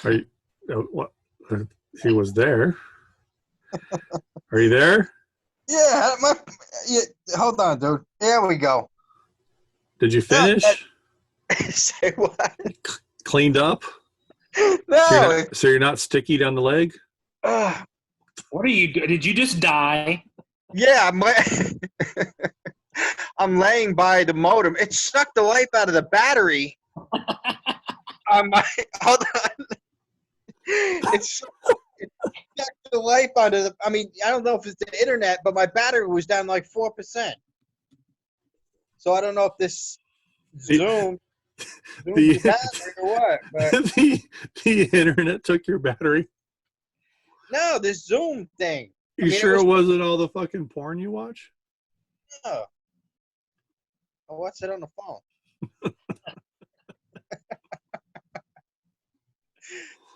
Are you, what? He was there. Are you there? Yeah, hold on, dude. There we go. Did you finish? Say what? Cleaned up? No. So you're not sticky down the leg? What are you? Did you just die? Yeah, I'm laying by the modem. It sucked the life out of the battery. Hold on. It sucked the life out of the. I mean, I don't know if it's the internet, but my battery was down like 4%. So I don't know if this Zoom the battery or what. But the internet took your battery. no, this Zoom thing. You sure it wasn't all the fucking porn you watch? No. I watched it on the phone.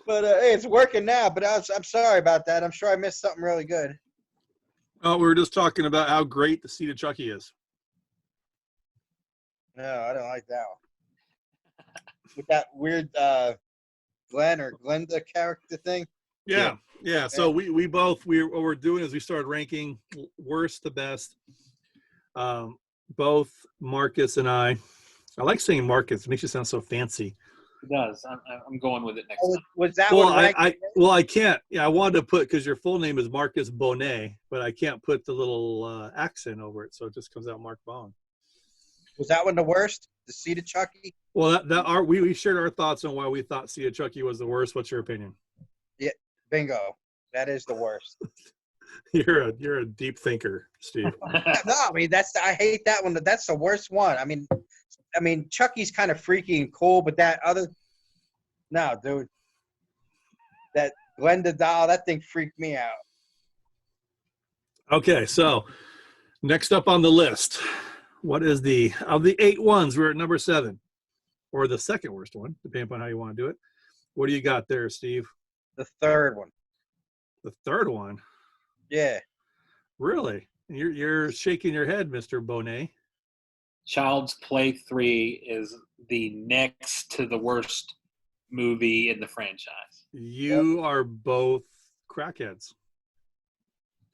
But hey, it's working now. But I'm sorry about that. I'm sure I missed something really good. Oh, we were just talking about how great the Seed of Chucky is. No, I don't like that one. With that weird Glenn or Glenda character thing. Yeah. So what we're doing is we started ranking worst to best. Both Marcus and I like saying Marcus. It makes you sound so fancy. It does. I'm going with it next time. Was that Well, one I can't. Yeah, I wanted to put, because your full name is Marcus Bonet, but I can't put the little accent over it, so it just comes out Mark Bone. Was that one the worst? The Seed of Chucky? Well, we shared our thoughts on why we thought Seed of Chucky was the worst. What's your opinion? Yeah, bingo. That is the worst. You're a deep thinker, Steve. No, I mean I hate that one. That's the worst one. I mean Chucky's kind of freaky and cool, but that other, no, dude, that Glenda doll, that thing freaked me out. Okay, so next up on the list, what is of the 8 ones? We're at number 7, or the second worst one, depending upon how you want to do it. What do you got there, Steve? The third one. The third one? Yeah. Really? You're shaking your head, Mr. Bonet. Child's Play 3 is the next to the worst movie in the franchise. You are both crackheads.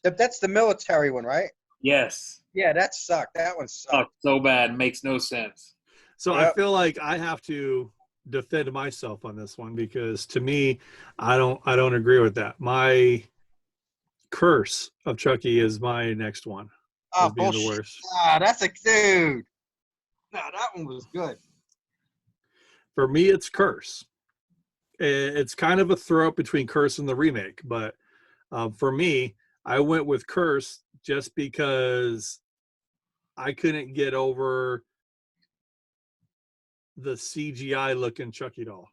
That's the military one, right? Yes. Yeah, that sucked. That one sucked. So bad. Makes no sense. So I feel like I have to defend myself on this one, because to me, I don't agree with that. My Curse of Chucky is my next one. Oh, being bullshit. The worst. That's a dude. No, that one was good. For me, it's Curse. It's kind of a throw up between Curse and the remake, but for me, I went with Curse just because I couldn't get over the CGI looking Chucky doll.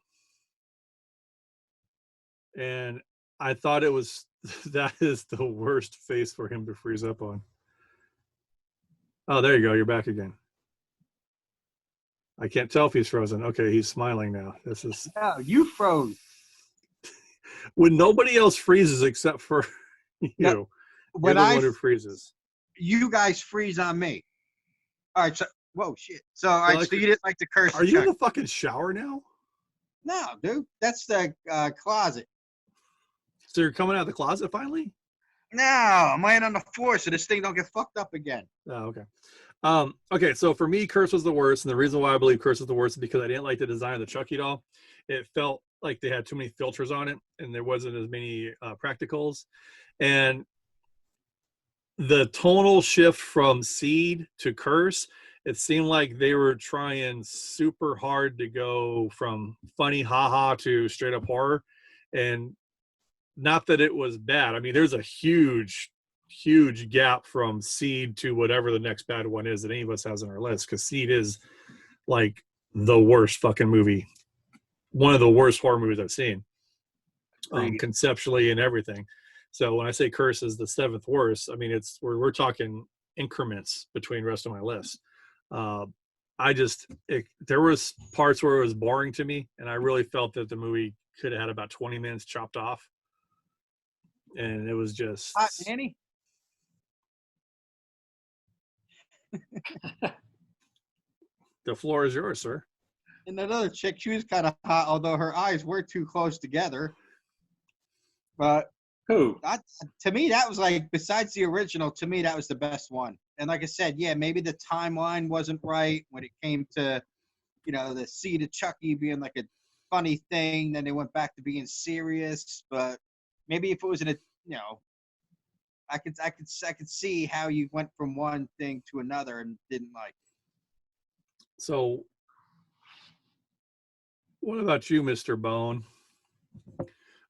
And I thought it was, that is the worst face for him to freeze up on. Oh, there you go. You're back again. I can't tell if he's frozen. Okay, he's smiling now. This is No, you froze. when nobody else freezes except for you. No, You're when the one who freezes. you guys freeze on me. All right, so whoa, shit. So all right, Like, so you didn't like the curse. Are you in the fucking shower now? No, dude, that's the closet. So you're coming out of the closet finally? No, I'm laying on the floor so this thing don't get fucked up again. Oh, okay. Okay, so for me, Curse was the worst, and the reason why I believe Curse was the worst is because I didn't like the design of the Chucky doll. It felt like they had too many filters on it, and there wasn't as many practicals. And the tonal shift from Seed to Curse, it seemed like they were trying super hard to go from funny haha to straight up horror. And not that it was bad. I mean, there's a huge gap from Seed to whatever the next bad one is that any of us has on our list, because Seed is like the worst fucking movie, one of the worst horror movies I've seen, conceptually and everything. So when I say Curse is the seventh worst, I mean we're talking increments between the rest of my list. There was parts where it was boring to me, and I really felt that the movie could have had about 20 minutes chopped off, and it was just Hot, Annie. The floor is yours, sir. And that other chick, she was kind of hot, although her eyes were too close together. But Who? to me, that was like, besides the original, to me, that was the best one. And like I said, yeah, maybe the timeline wasn't right when it came to, the Seed of Chucky being like a funny thing. Then they went back to being serious. But maybe if it was in a, I could see how you went from one thing to another and didn't like it. So what about you, Mr. Bone?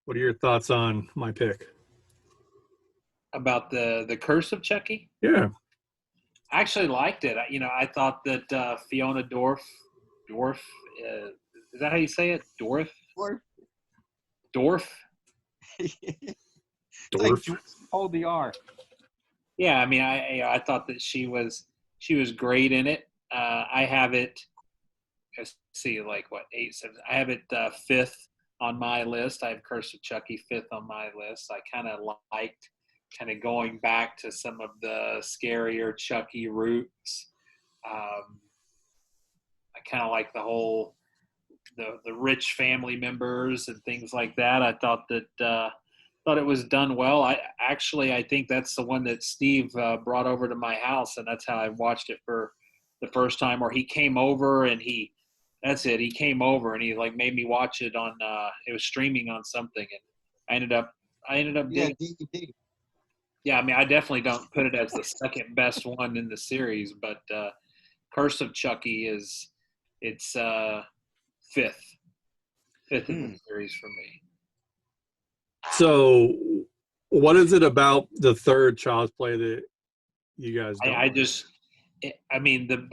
What are your thoughts on my pick? About the Curse of Chucky? Yeah. I actually liked it. I thought that Fiona Dorff, is that how you say it? Dorff? Like, hold the R. Yeah, I mean, I thought that she was great in it. I have it. Let's see, like what 8, 7. I have it fifth on my list. I have Curse of Chucky fifth on my list. I kind of liked going back to some of the scarier Chucky roots. I kind of like the whole the rich family members and things like that. I thought it was done well. I think that's the one that Steve brought over to my house, and that's how I watched it for the first time. Or he came over and he came over and he like made me watch it on. It was streaming on something, and I ended up getting. DVD. Yeah, I mean, I definitely don't put it as the second best one in the series, but Curse of Chucky it's fifth in the series for me. So what is it about the third Child's Play that you guys don't like?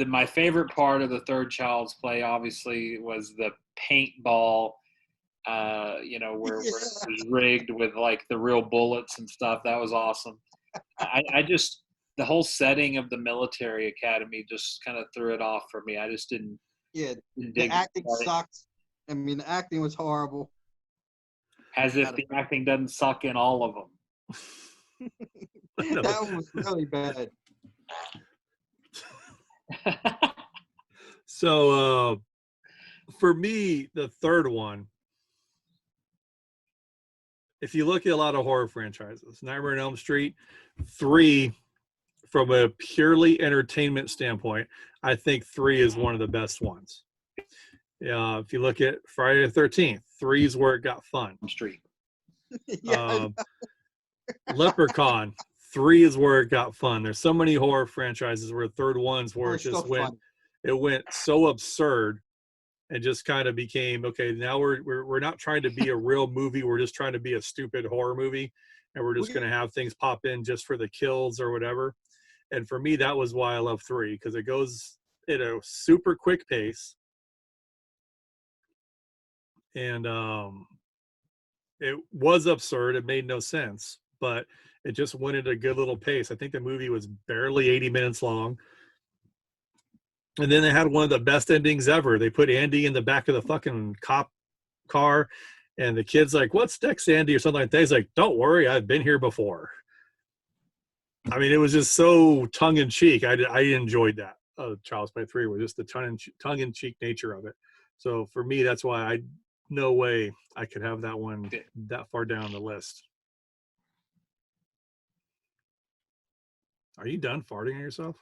My favorite part of the third Child's Play obviously was the paintball, where it was rigged with like the real bullets and stuff. That was awesome. The whole setting of the military academy just kind of threw it off for me. I just didn't. Yeah, didn't the dig acting it. sucked. I mean, the acting was horrible. As if the acting doesn't suck in all of them. That one was really bad. So for me, the third one, if you look at a lot of horror franchises, Nightmare on Elm Street, 3, from a purely entertainment standpoint, I think 3 is one of the best ones. If you look at Friday the 13th, 3 is where it got fun. Street. Leprechaun, 3 is where it got fun. There's so many horror franchises where third ones where it just went so absurd and just kind of became, okay, now we're not trying to be a real movie, we're just trying to be a stupid horror movie, and we're just going to have things pop in just for the kills or whatever. And for me, that was why I love 3, because it goes at a super quick pace, and it was absurd. It made no sense, but it just went at a good little pace. I think the movie was barely 80 minutes long. And then they had one of the best endings ever. They put Andy in the back of the fucking cop car, and the kid's like, "What's next, Andy?" or something like that. He's like, "Don't worry, I've been here before." I mean, it was just so tongue in cheek. I enjoyed that. Child's Play 3 was just the tongue in cheek nature of it. So for me, that's why no way I could have that one that far down the list. Are you done farting on yourself?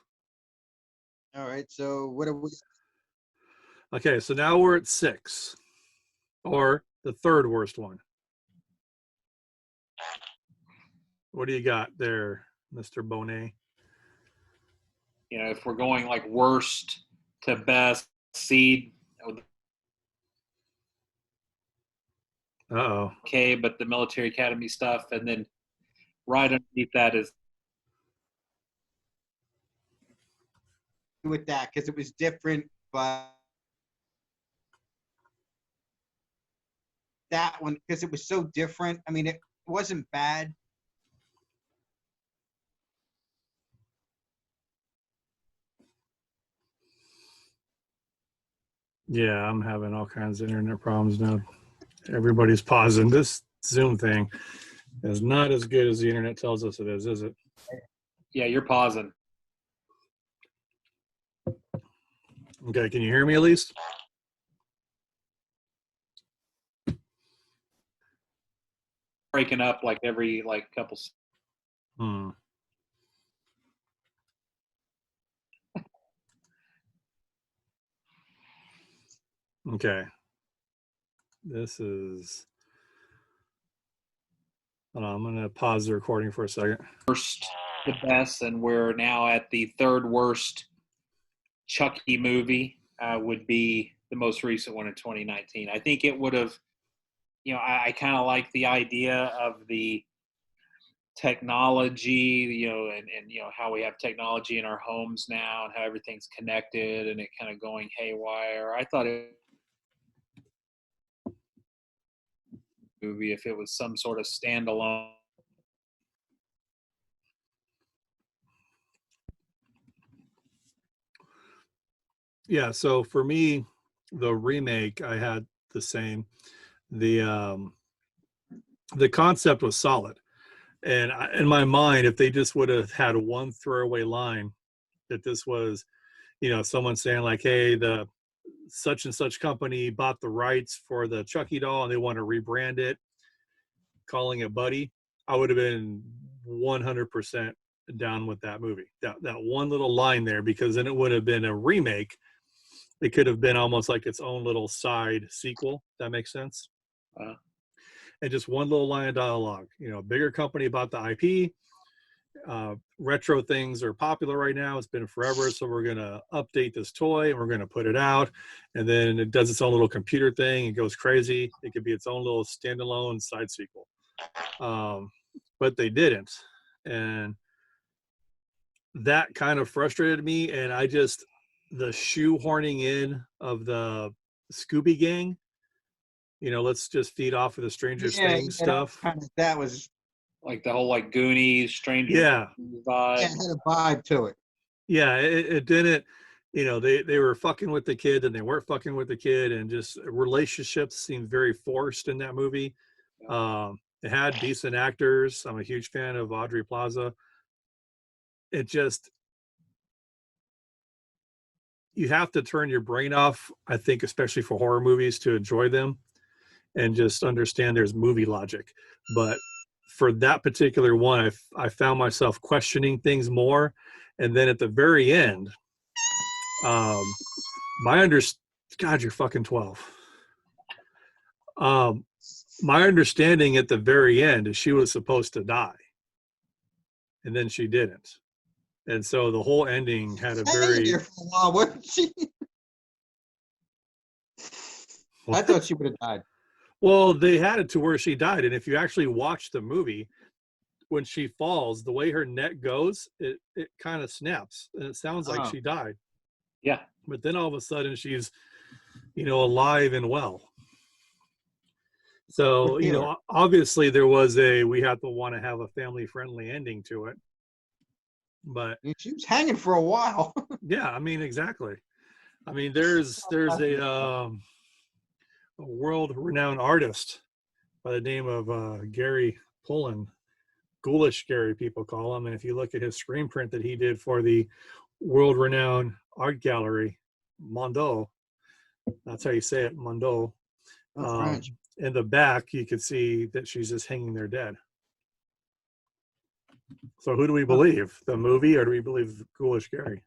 All right. So what are we? Okay, so now we're at 6, or the third worst one. What do you got there, Mr. Bonet? You know, if we're going like worst to best seed, Uh-oh. okay, but the military academy stuff, and then right underneath that is With that, because it was different, but that one, because it was so different. I mean, it wasn't bad. Yeah, I'm having all kinds of internet problems now. Everybody's pausing. This Zoom thing is not as good as the internet tells us it is it? yeah, you're pausing. Okay, can you hear me at least? Breaking up like every couple. Okay. This is. Hold on, I'm going to pause the recording for a second. Worst to best, and we're now at the third worst Chucky movie. Would be the most recent one in 2019. I think it would have. You know, I kind of like the idea of the technology, you know, and you know how we have technology in our homes now and how everything's connected and it kind of going haywire. I thought it movie if it was some sort of standalone. Yeah, so for me, the remake, I had the same. The concept was solid. And in my mind, if they just would have had one throwaway line that this was, you know, someone saying like, hey, the such and such company bought the rights for the Chucky doll and they want to rebrand it, calling it Buddy, I would have been 100% down with that movie. That one little line there, because then it would have been a remake. It could have been almost like its own little side sequel. That makes sense. And just one little line of dialogue. You know, bigger company bought the IP. Retro things are popular right now. It's been forever, so we're going to update this toy and we're going to put it out. And then it does its own little computer thing. It goes crazy. It could be its own little standalone side sequel. But they didn't. And that kind of frustrated me. And I just, the shoehorning in of the Scooby Gang, you know, let's just feed off of the Stranger Things stuff. That was like the whole like Goonies, Stranger Things vibe. Yeah, it had a vibe to it. Yeah, it didn't, you know, they were fucking with the kid and they weren't fucking with the kid, and just relationships seemed very forced in that movie. It had decent actors. I'm a huge fan of Audrey Plaza. It just, you have to turn your brain off, I think, especially for horror movies, to enjoy them and just understand there's movie logic. But for that particular one, I found myself questioning things more. And then at the very end, God, you're fucking 12. My understanding at the very end is she was supposed to die. And then she didn't. And so the whole ending had a very... Here for a while, wasn't she? I thought she would have died. Well, they had it to where she died. And if you actually watch the movie, when she falls, the way her neck goes, it kind of snaps. And it sounds like she died. Yeah. But then all of a sudden she's, you know, alive and well. So, you know, obviously there was we have to want to have a family-friendly ending to it. But she was hanging for a while. yeah, I mean, exactly. I mean, there's a world-renowned artist by the name of Gary Pullen, Ghoulish Gary, people call him. And if you look at his screen print that he did for the world-renowned art gallery, Mondo, that's how you say it, Mondo. French. In the back, you could see that she's just hanging there dead. So who do we believe? The movie, or do we believe Ghoulish Gary?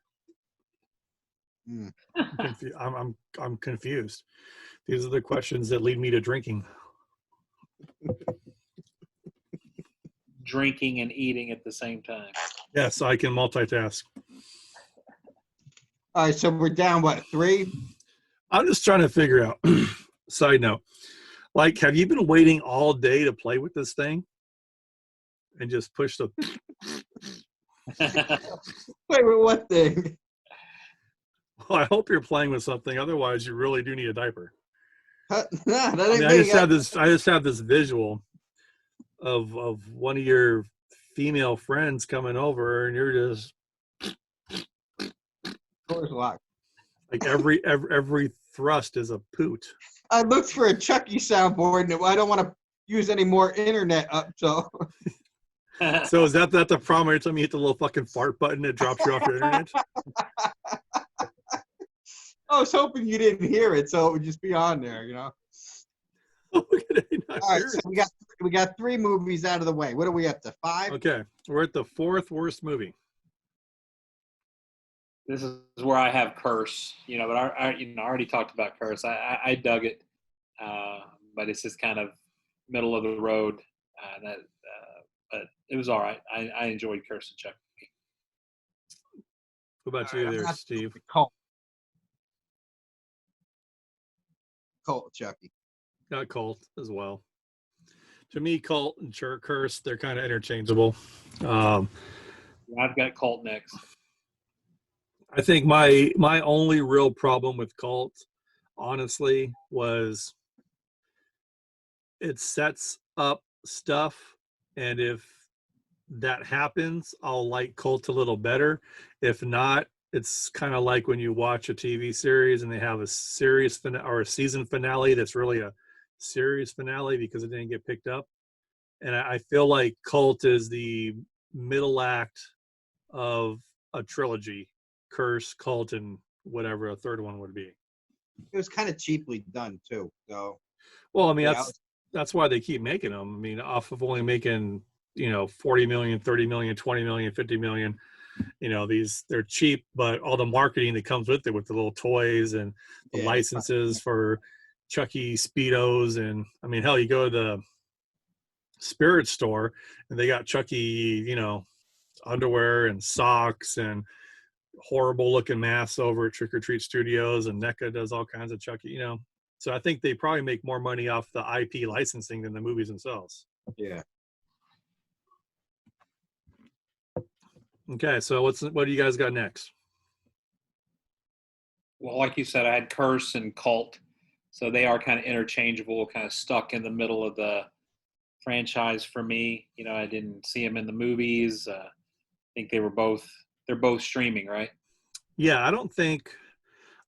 I'm confused. These are the questions that lead me to drinking. Drinking and eating at the same time. Yes, I can multitask. All right, so we're down, what, 3? I'm just trying to figure out. Side note, like, have you been waiting all day to play with this thing and just push the? Wait, what thing? Well, I hope you're playing with something. Otherwise, you really do need a diaper. Nah, that I ain't mean, me. I just have this visual of one of your female friends coming over, and you're just Door's locked. like every thrust is a poot. I looked for a Chucky soundboard, and I don't want to use any more internet up, so. So is that the problem? Every time you hit the little fucking fart button, it drops you off your internet? I was hoping you didn't hear it, so it would just be on there, you know. Look at it, not All right, hear so it. we got 3 movies out of the way. What are we up to? 5? Okay, we're at the 4th worst movie. This is where I have Curse, but I already talked about Curse. I dug it, but it's just kind of middle of the road. But it was all right. I enjoyed Curse of Chucky. What about you there, Steve? Colt Chucky. Got Cult as well. To me, Cult and Curse, they're kind of interchangeable. I've got Cult next. I think my only real problem with Cult, honestly, was it sets up stuff, and if that happens, I'll like Cult a little better. If not, it's kind of like when you watch a TV series and they have a series or a season finale that's really a series finale because it didn't get picked up. And I feel like Cult is the middle act of a trilogy. Curse, Cult, and whatever a third one would be. It was kind of cheaply done too. So, well, I mean, yeah, that's why they keep making them. I mean, off of only making 40 million, 30 million, 20 million, 50 million. They're cheap, but all the marketing that comes with it, with the little toys and the licenses for Chucky Speedos, and I mean, hell, you go to the spirit store and they got Chucky, underwear and socks and horrible looking masks over at Trick or Treat Studios, and NECA does all kinds of Chucky, so I think they probably make more money off the IP licensing than the movies themselves. Yeah. Okay, so what do you guys got next? Well, like you said, I had Curse and Cult, so they are kind of interchangeable, kind of stuck in the middle of the franchise for me. I didn't see them in the movies. I think they're both streaming, right? Yeah,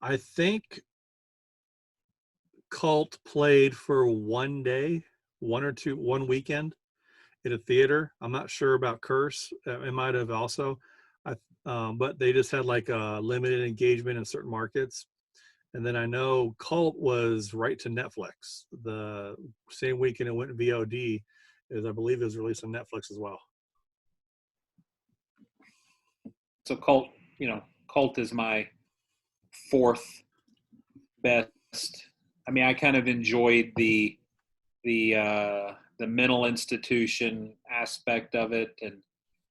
I think Cult played for one weekend at a theater. I'm not sure about Curse. It might have also, but they just had like a limited engagement in certain markets. And then I know Cult was right to Netflix the same weekend it went VOD, as I believe it was released on Netflix as well. So Cult is my 4th best. I mean, I kind of enjoyed the mental institution aspect of it, and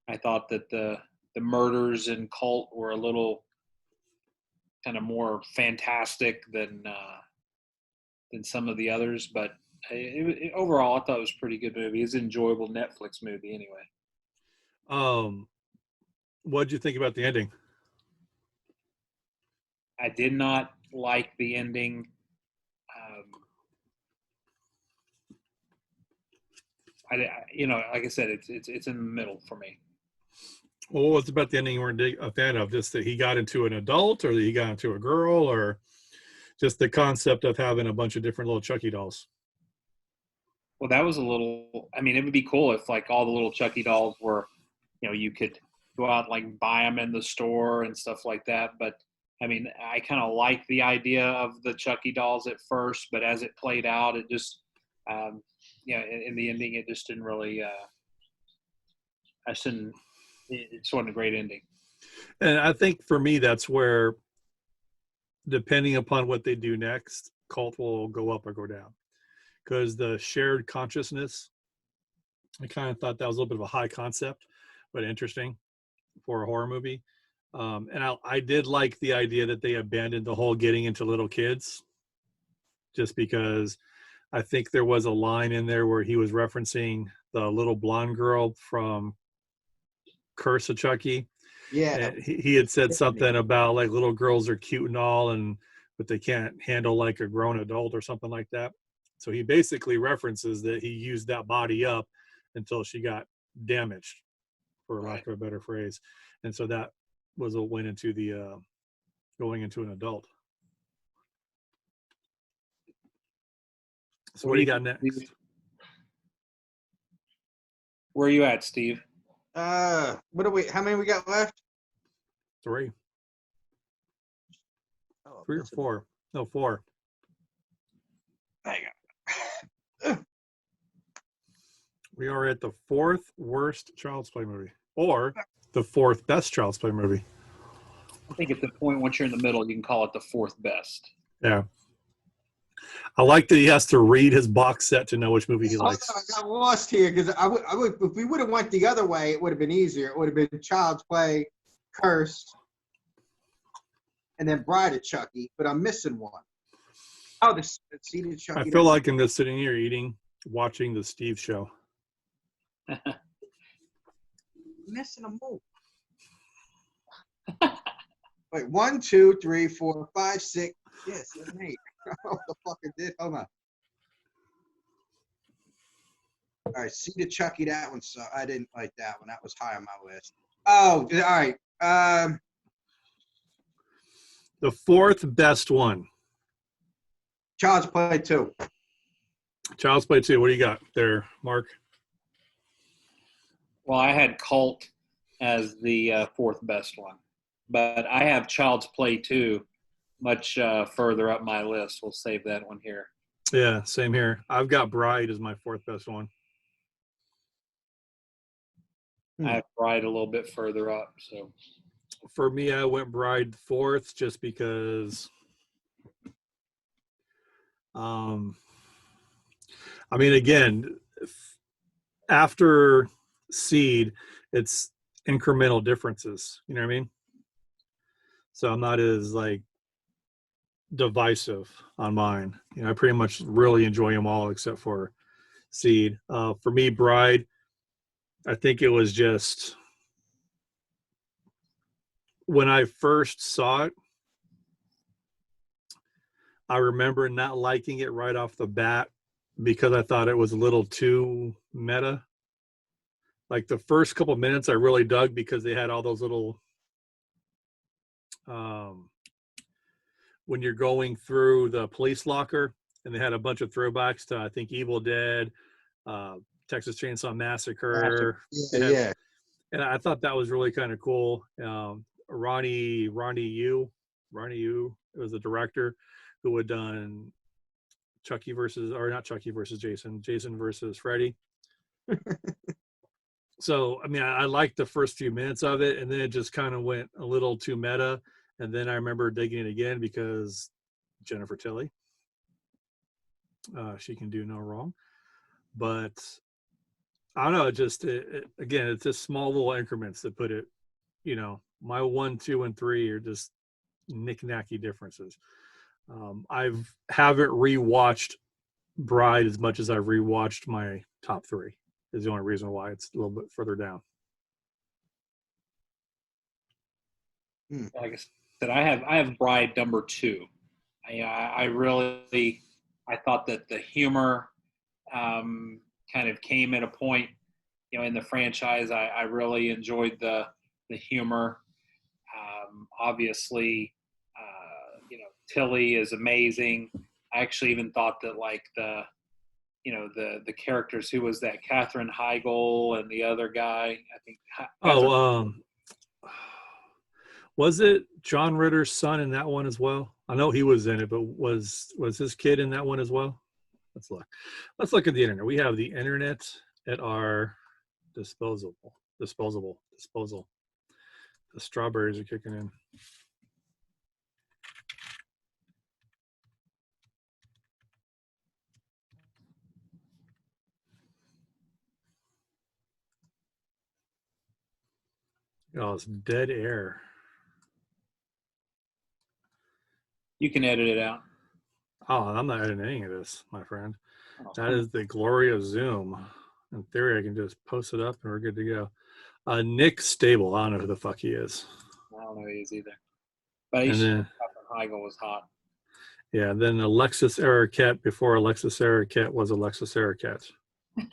I thought that the murders in Cult were a little kind of more fantastic than some of the others. But overall, I thought it was a pretty good movie. It's an enjoyable Netflix movie, anyway. What did you think about the ending? I did not like the ending. Like I said, it's in the middle for me. Well, what's about the ending you weren't a fan of? Just that he got into an adult, or that he got into a girl, or just the concept of having a bunch of different little Chucky dolls? Well, that was a little. I mean, it would be cool if like all the little Chucky dolls were, you could go out and like buy them in the store and stuff like that. But I mean, I kind of like the idea of the Chucky dolls at first, but as it played out, it just, um, in the ending, it just didn't really. I shouldn't. It's wasn't a great ending. And I think for me, that's where, depending upon what they do next, cult will go up or go down. Because the shared consciousness, I kind of thought that was a little bit of a high concept, but interesting for a horror movie. And I did like the idea that they abandoned the whole getting into little kids, just because I think there was a line in there where he was referencing the little blonde girl from Curse of Chucky. Yeah. And he had said something about like little girls are cute and all, but they can't handle like a grown adult or something like that. So he basically references that he used that body up until she got damaged, for lack of a better phrase. And so that was what went into the going into an adult. So what do you got next? Where are you at, Steve? What do we? How many we got left? 3. Oh, 3 or 4. No, 4. Hang on. We are at the 4th worst Child's Play movie, or the 4th best Child's Play movie. I think at the point once you're in the middle, you can call it the 4th best. Yeah. I like that he has to read his box set to know which movie he likes. I got lost here because I would if we would have went the other way, it would have been easier. It would have been Child's Play, Curse, and then Bride of Chucky. But I'm missing one. Oh, the Seed of Chucky. I feel like I'm just sitting here watching the Steve show. Missing a move. Wait, 1, 2, 3, 4, 5, 6. Yes, 7, 8. What the fuck it did? Hold on. All right, Seed of Chucky. That one. So I didn't like that one. That was high on my list. Oh, all right. The 4th best one. Child's Play 2. Child's Play 2. What do you got there, Mark? Well, I had Cult as the 4th best one, but I have Child's Play 2 much further up my list. We'll save that one here. Yeah, same here. I've got Bride as my 4th best one. I have Bride a little bit further up. So for me, I went Bride 4th just because I mean, again, after Seed, it's incremental differences. You know what I mean? So I'm not as like divisive on mine. I pretty much really enjoy them all except for Seed. For me, Bride, I think it was just when I first saw it, I remember not liking it right off the bat because I thought it was a little too meta. Like the first couple minutes I really dug because they had all those little when you're going through the police locker, and they had a bunch of throwbacks to, I think, Evil Dead, Texas Chainsaw Massacre. Yeah. And I thought that was really kind of cool. Ronnie Yu, it was the director who had done Chucky versus Jason versus Freddy. So, I mean, I liked the first few minutes of it, and then it just kind of went a little too meta. And then I remember digging it again because Jennifer Tilly, she can do no wrong. But I don't know, again, it's just small little increments that put it, my 1, 2, and 3 are just knick-knacky differences. I haven't rewatched Bride as much as I've rewatched my top 3. Is the only reason why it's a little bit further down. Like I said, I have Bride number 2. I thought that the humor kind of came at a point, in the franchise. I really enjoyed the the humor. Obviously, Tilly is amazing. I actually even thought that like the characters, who was that, Katherine Heigl and the other guy, I think. Was it John Ritter's son in that one as well? I know he was in it, but was his kid in that one as well? Let's look. Let's look at the internet. We have the internet at our disposal. The strawberries are kicking in. Oh, it's dead air. You can edit it out. Oh, I'm not editing any of this, my friend. Oh, That is the glory of Zoom. In theory, I can just post it up and we're good to go. Nick Stable. I don't know who the fuck he is. I don't know who he is either. But Katherine Heigl was hot. Yeah, then Alexis Arquette before Alexis Arquette was Alexis Arquette.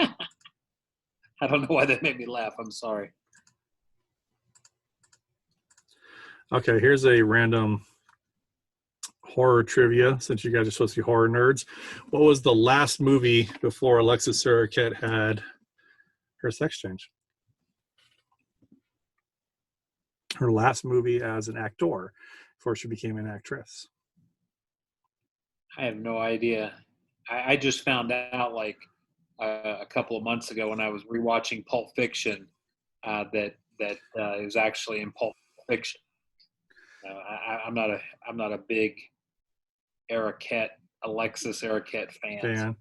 I don't know why that made me laugh. I'm sorry. Okay, here's a random horror trivia, since you guys are supposed to be horror nerds. What was the last movie before Alexis Arquette had her sex change? Her last movie as an actor before she became an actress. I have no idea. I just found out like a couple of months ago when I was rewatching Pulp Fiction that it was actually in Pulp Fiction. I'm not a big Alexis Arquette fan. So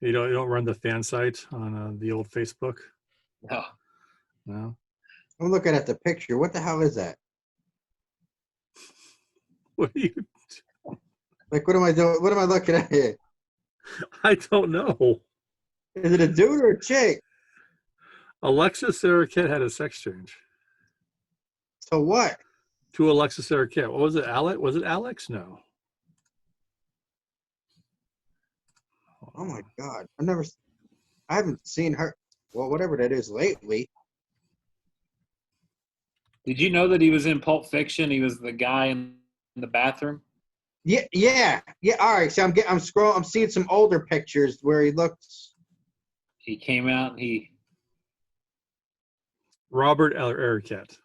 you don't run the fan site on the old Facebook? No. I'm looking at the picture. What the hell is that? What are you? Like, what am I doing? What am I looking at here? I don't know. Is it a dude or a chick? Alexis Arquette had a sex change. So what? To Alexis Arquette. What was it? Alex? Was it Alex? No. Oh my God! I haven't seen her. Well, whatever that is lately. Did you know that he was in Pulp Fiction? He was the guy in the bathroom. Yeah. All right. So I'm scrolling. I'm seeing some older pictures where he looks. He came out and Robert Arquette.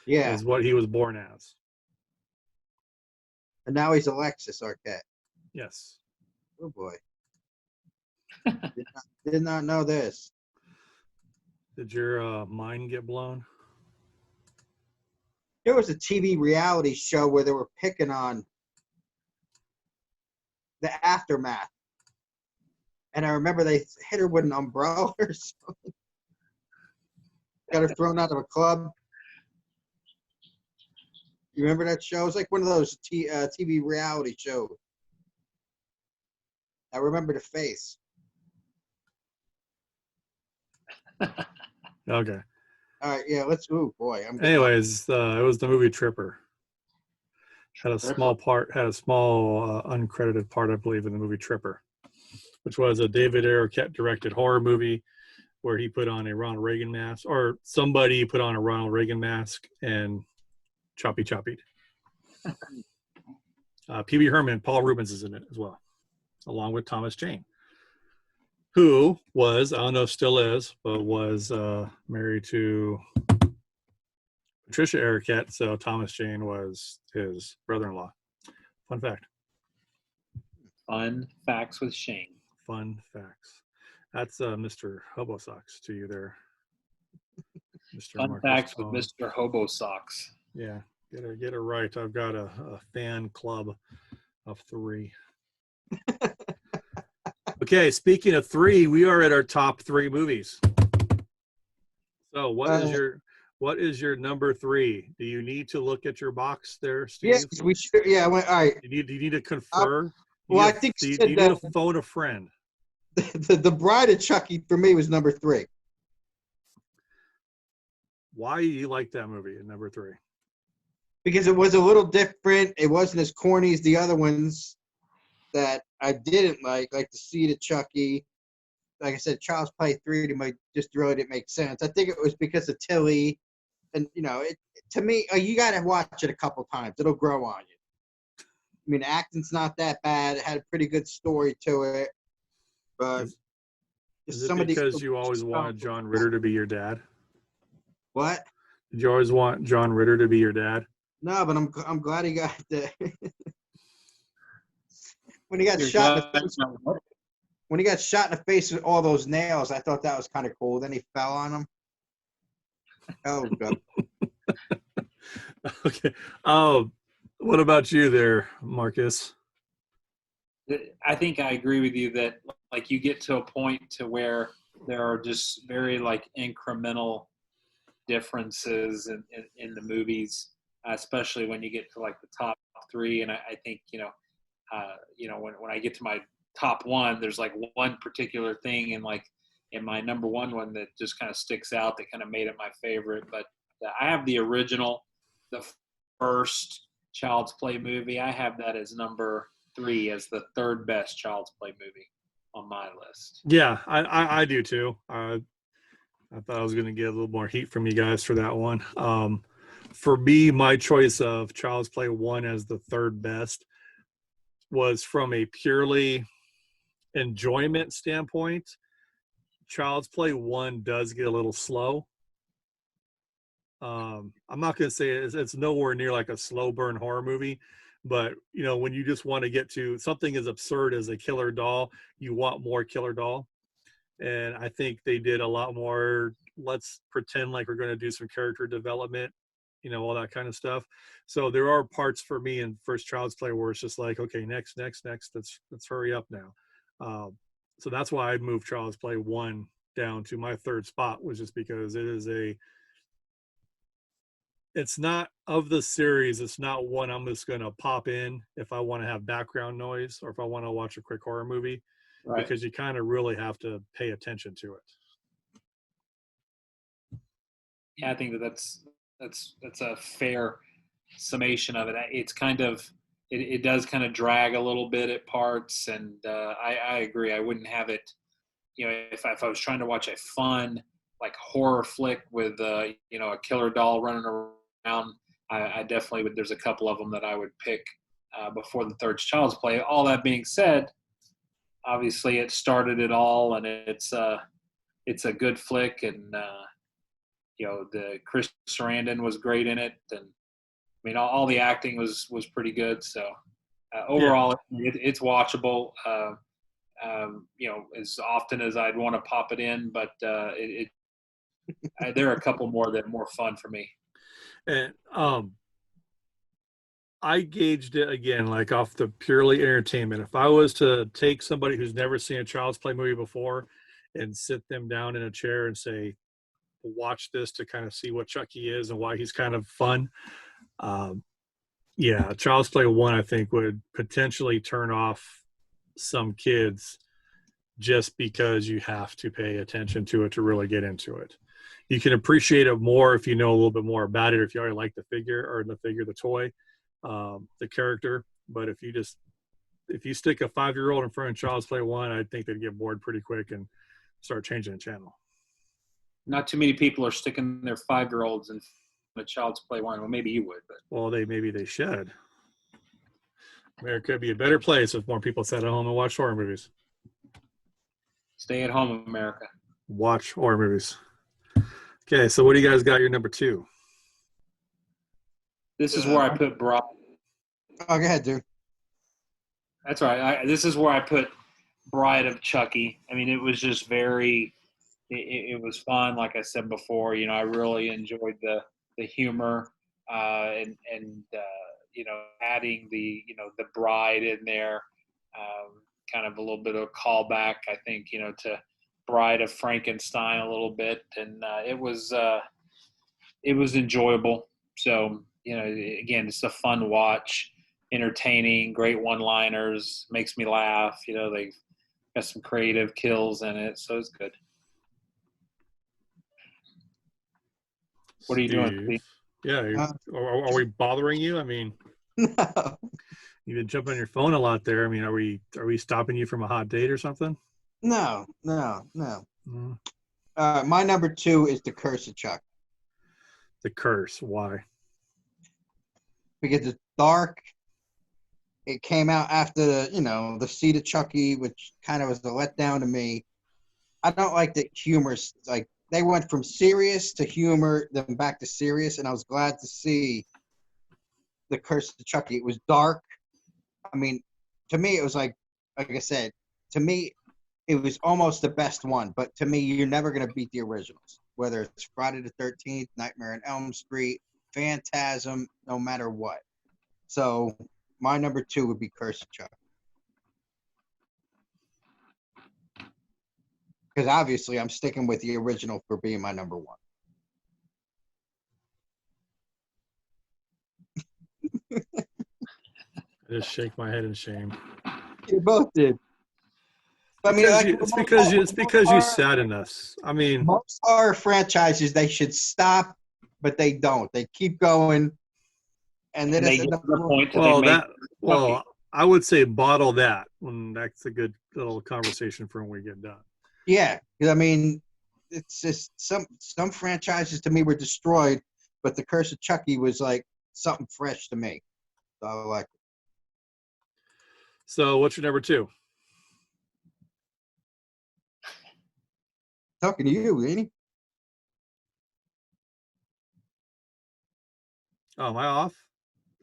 Yeah. Is what he was born as. And now he's Alexis Arquette. Yes. Oh boy. Did not know this. Did your mind get blown? There was a TV reality show where they were picking on the aftermath. And I remember they hit her with an umbrella or something. Got her thrown out of a club. You remember that show? It was like one of those TV reality shows. I remember the face. Okay. All right, yeah, let's. Oh boy. Anyways, it was the movie Tripper. Had a small uncredited part, I believe, in the movie Tripper, which was a David Arquette directed horror movie where he put on a Ronald Reagan mask, or somebody put on a Ronald Reagan mask and choppied. Pee-wee Herman, Paul Rubens is in it as well, along with Thomas Jane, who was, I don't know if still is, but was married to Patricia Arquette, so Thomas Jane was his brother-in-law. Fun fact. Fun facts with Shane. Fun facts. That's Mr. Hobo Socks to you there, Mr. Fun Marcus facts with Stone. Mr. Hobo Socks. Yeah, get it right. I've got a fan club of 3. Okay, speaking of 3, we are at our top 3 movies. So what is your number 3? Do you need to look at your box there, Steve? Yes, we should. Yeah, all right. Do you need to confer? I think you need to phone a friend. The Bride of Chucky for me was number 3. Why do you like that movie at number 3? Because it was a little different. It wasn't as corny as the other ones that I didn't like The Seed of Chucky. Like I said, Child's Play 3 to me just really didn't make sense. I think it was because of Tilly and to me, you got to watch it a couple times. It'll grow on you. I mean, acting's not that bad. It had a pretty good story to it, but Is it because you always wanted John Ritter to be your dad? What? Did you always want John Ritter to be your dad? No, but I'm glad he got the when he got shot in the face. When he got shot in the face with all those nails, I thought that was kind of cool. Then he fell on him. Oh, God. Okay. What about you there, Marcus? I think I agree with you that like you get to a point to where there are just very like incremental differences in the movies, especially when you get to like the top three. And I think when I get to my top one, there's like one particular thing and like in my number one that just kind of sticks out that kind of made it my favorite. But I have the original, the first Child's Play movie. I have that as number 3 as the third best Child's Play movie on my list. Yeah, I do too. I thought I was going to get a little more heat from you guys for that one. For me, my choice of Child's Play 1 as the third best was from a purely enjoyment standpoint. Child's Play 1 does get a little slow. I'm not going to say it's nowhere near like a slow burn horror movie, but when you just want to get to something as absurd as a killer doll, you want more killer doll. And I think they did a lot more, let's pretend like we're going to do some character development, all that kind of stuff. So there are parts for me in first Child's Play where it's just like, okay, next, let's hurry up now. So that's why I moved Child's Play 1 down to my third spot, was just because it's not of the series. It's not one I'm just going to pop in if I want to have background noise or if I want to watch a quick horror movie, right? Because you kind of really have to pay attention to it. Yeah, I think that's a fair summation of it. It's kind of, it does kind of drag a little bit at parts, and I agree. I wouldn't have it, if I was trying to watch a fun like horror flick with a killer doll running around, I definitely would. There's a couple of them that I would pick before the third Child's Play. All that being said, obviously it started it all, and it's a good flick, and the Chris Sarandon was great in it, and I mean all the acting was pretty good. So overall, it's watchable. As often as I'd want to pop it in, but there are a couple more that are more fun for me. And I gauged it again, like off the purely entertainment. If I was to take somebody who's never seen a Child's Play movie before and sit them down in a chair and say, watch this to kind of see what Chucky is and why he's kind of fun. Child's Play 1, I think, would potentially turn off some kids just because you have to pay attention to it to really get into it. You can appreciate it more if you know a little bit more about it, or if you already like the toy, the character. But if you stick a 5-year-old in front of Child's Play 1, I think they'd get bored pretty quick and start changing the channel. Not too many people are sticking their 5-year-olds in a Child's Play 1. Well, maybe you would, but maybe they should. America could be a better place if more people sat at home and watched horror movies. Stay at home, America. Watch horror movies. Okay, so what do you guys got your number 2? This is where I put Bride. Oh, go ahead, dude. That's all right. This is where I put Bride of Chucky. I mean, it was just it was fun. Like I said before, I really enjoyed the humor and adding the bride in there, kind of a little bit of a callback, I think, to Bride of Frankenstein a little bit, and it was enjoyable. So again, it's a fun watch, entertaining, great one-liners, makes me laugh. They got some creative kills in it, so it's good. What are you doing, Steve? Yeah, are we bothering you? I mean, No. you've been jumping on your phone a lot there. I mean, are we stopping you from a hot date or something? No. My number 2 is The Curse of Chuck. The Curse. Why? Because it's dark. It came out after the Seed of Chucky, which kind of was a letdown to me. I don't like the humor. Like they went from serious to humor, then back to serious, and I was glad to see The Curse of Chucky. It was dark. I mean, to me, it was like I said, to me, it was almost the best one. But to me, you're never gonna beat the originals. Whether it's Friday the 13th, Nightmare on Elm Street, Phantasm, no matter what. So my number 2 would be Curse of Chucky. Because obviously I'm sticking with the original for being my number 1. I just shake my head in shame. You both did. It's because you sadden us. I mean, most horror franchises, they should stop, but they don't. They keep going. And then they it's get to the point that well, they make Chucky. I would say bottle that. That's a good little conversation for when we get done. Yeah, I mean, it's just some franchises to me were destroyed, but The Curse of Chucky was like something fresh to me. So I like it. So, what's your number 2? Talking to you, Laney. Oh, am I off?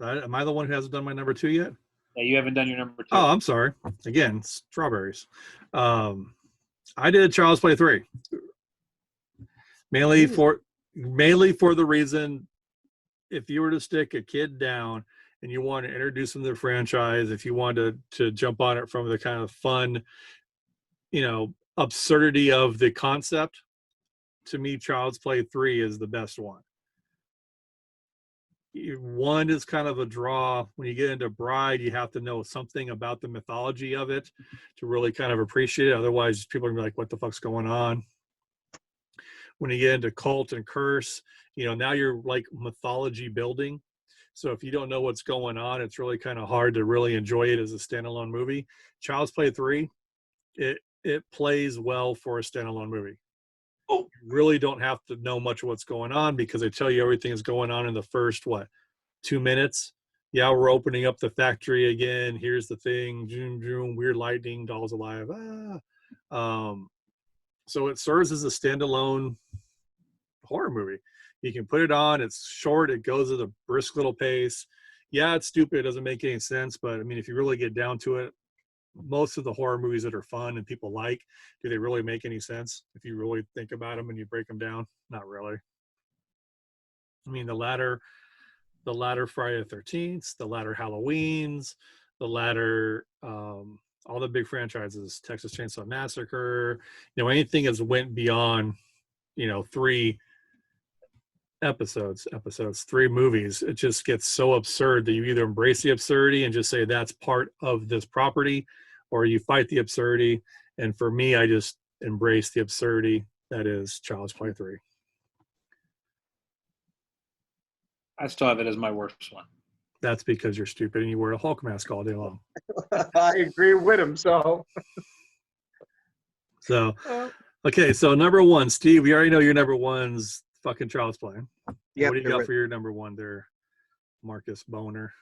Am I the one who hasn't done my number 2 yet? Yeah, you haven't done your number 2. Oh, I'm sorry. Again, strawberries. I did Child's Play 3. Mainly for the reason, if you were to stick a kid down and you want to introduce them to the franchise, if you wanted to jump on it from the kind of fun, absurdity of the concept, to me, Child's Play 3 is the best one. 1 is kind of a draw. When you get into Bride, you have to know something about the mythology of it to really kind of appreciate it. Otherwise, people are going to be like, what the fuck's going on? When you get into Cult and Curse, now you're like mythology building. So if you don't know what's going on, it's really kind of hard to really enjoy it as a standalone movie. Child's Play 3, it plays well for a standalone movie. You really don't have to know much of what's going on because they tell you everything is going on in the first 2 minutes. Yeah, we're opening up the factory again. Here's the thing, zoom, zoom, weird lightning, dolls alive. So it serves as a standalone horror movie. You can put it on. It's short. It goes at a brisk little pace. Yeah, it's stupid. It doesn't make any sense. But I mean, if you really get down to it, most of the horror movies that are fun and people like, do they really make any sense? If you really think about them and you break them down, not really. I mean, the latter Friday the 13th, the latter Halloweens, the latter, all the big franchises, Texas Chainsaw Massacre, anything that's went beyond, 3 episodes, 3 movies, it just gets so absurd that you either embrace the absurdity and just say that's part of this property, or you fight the absurdity. And for me, I just embrace the absurdity that is Child's Play 3. I still have it as my worst one. That's because you're stupid and you wear a Hulk mask all day long. I agree with him. So okay, so number 1, Steve, we already know your number 1's fucking Child's Play. Yep, What do you got for your number 1 there, Marcus Boner?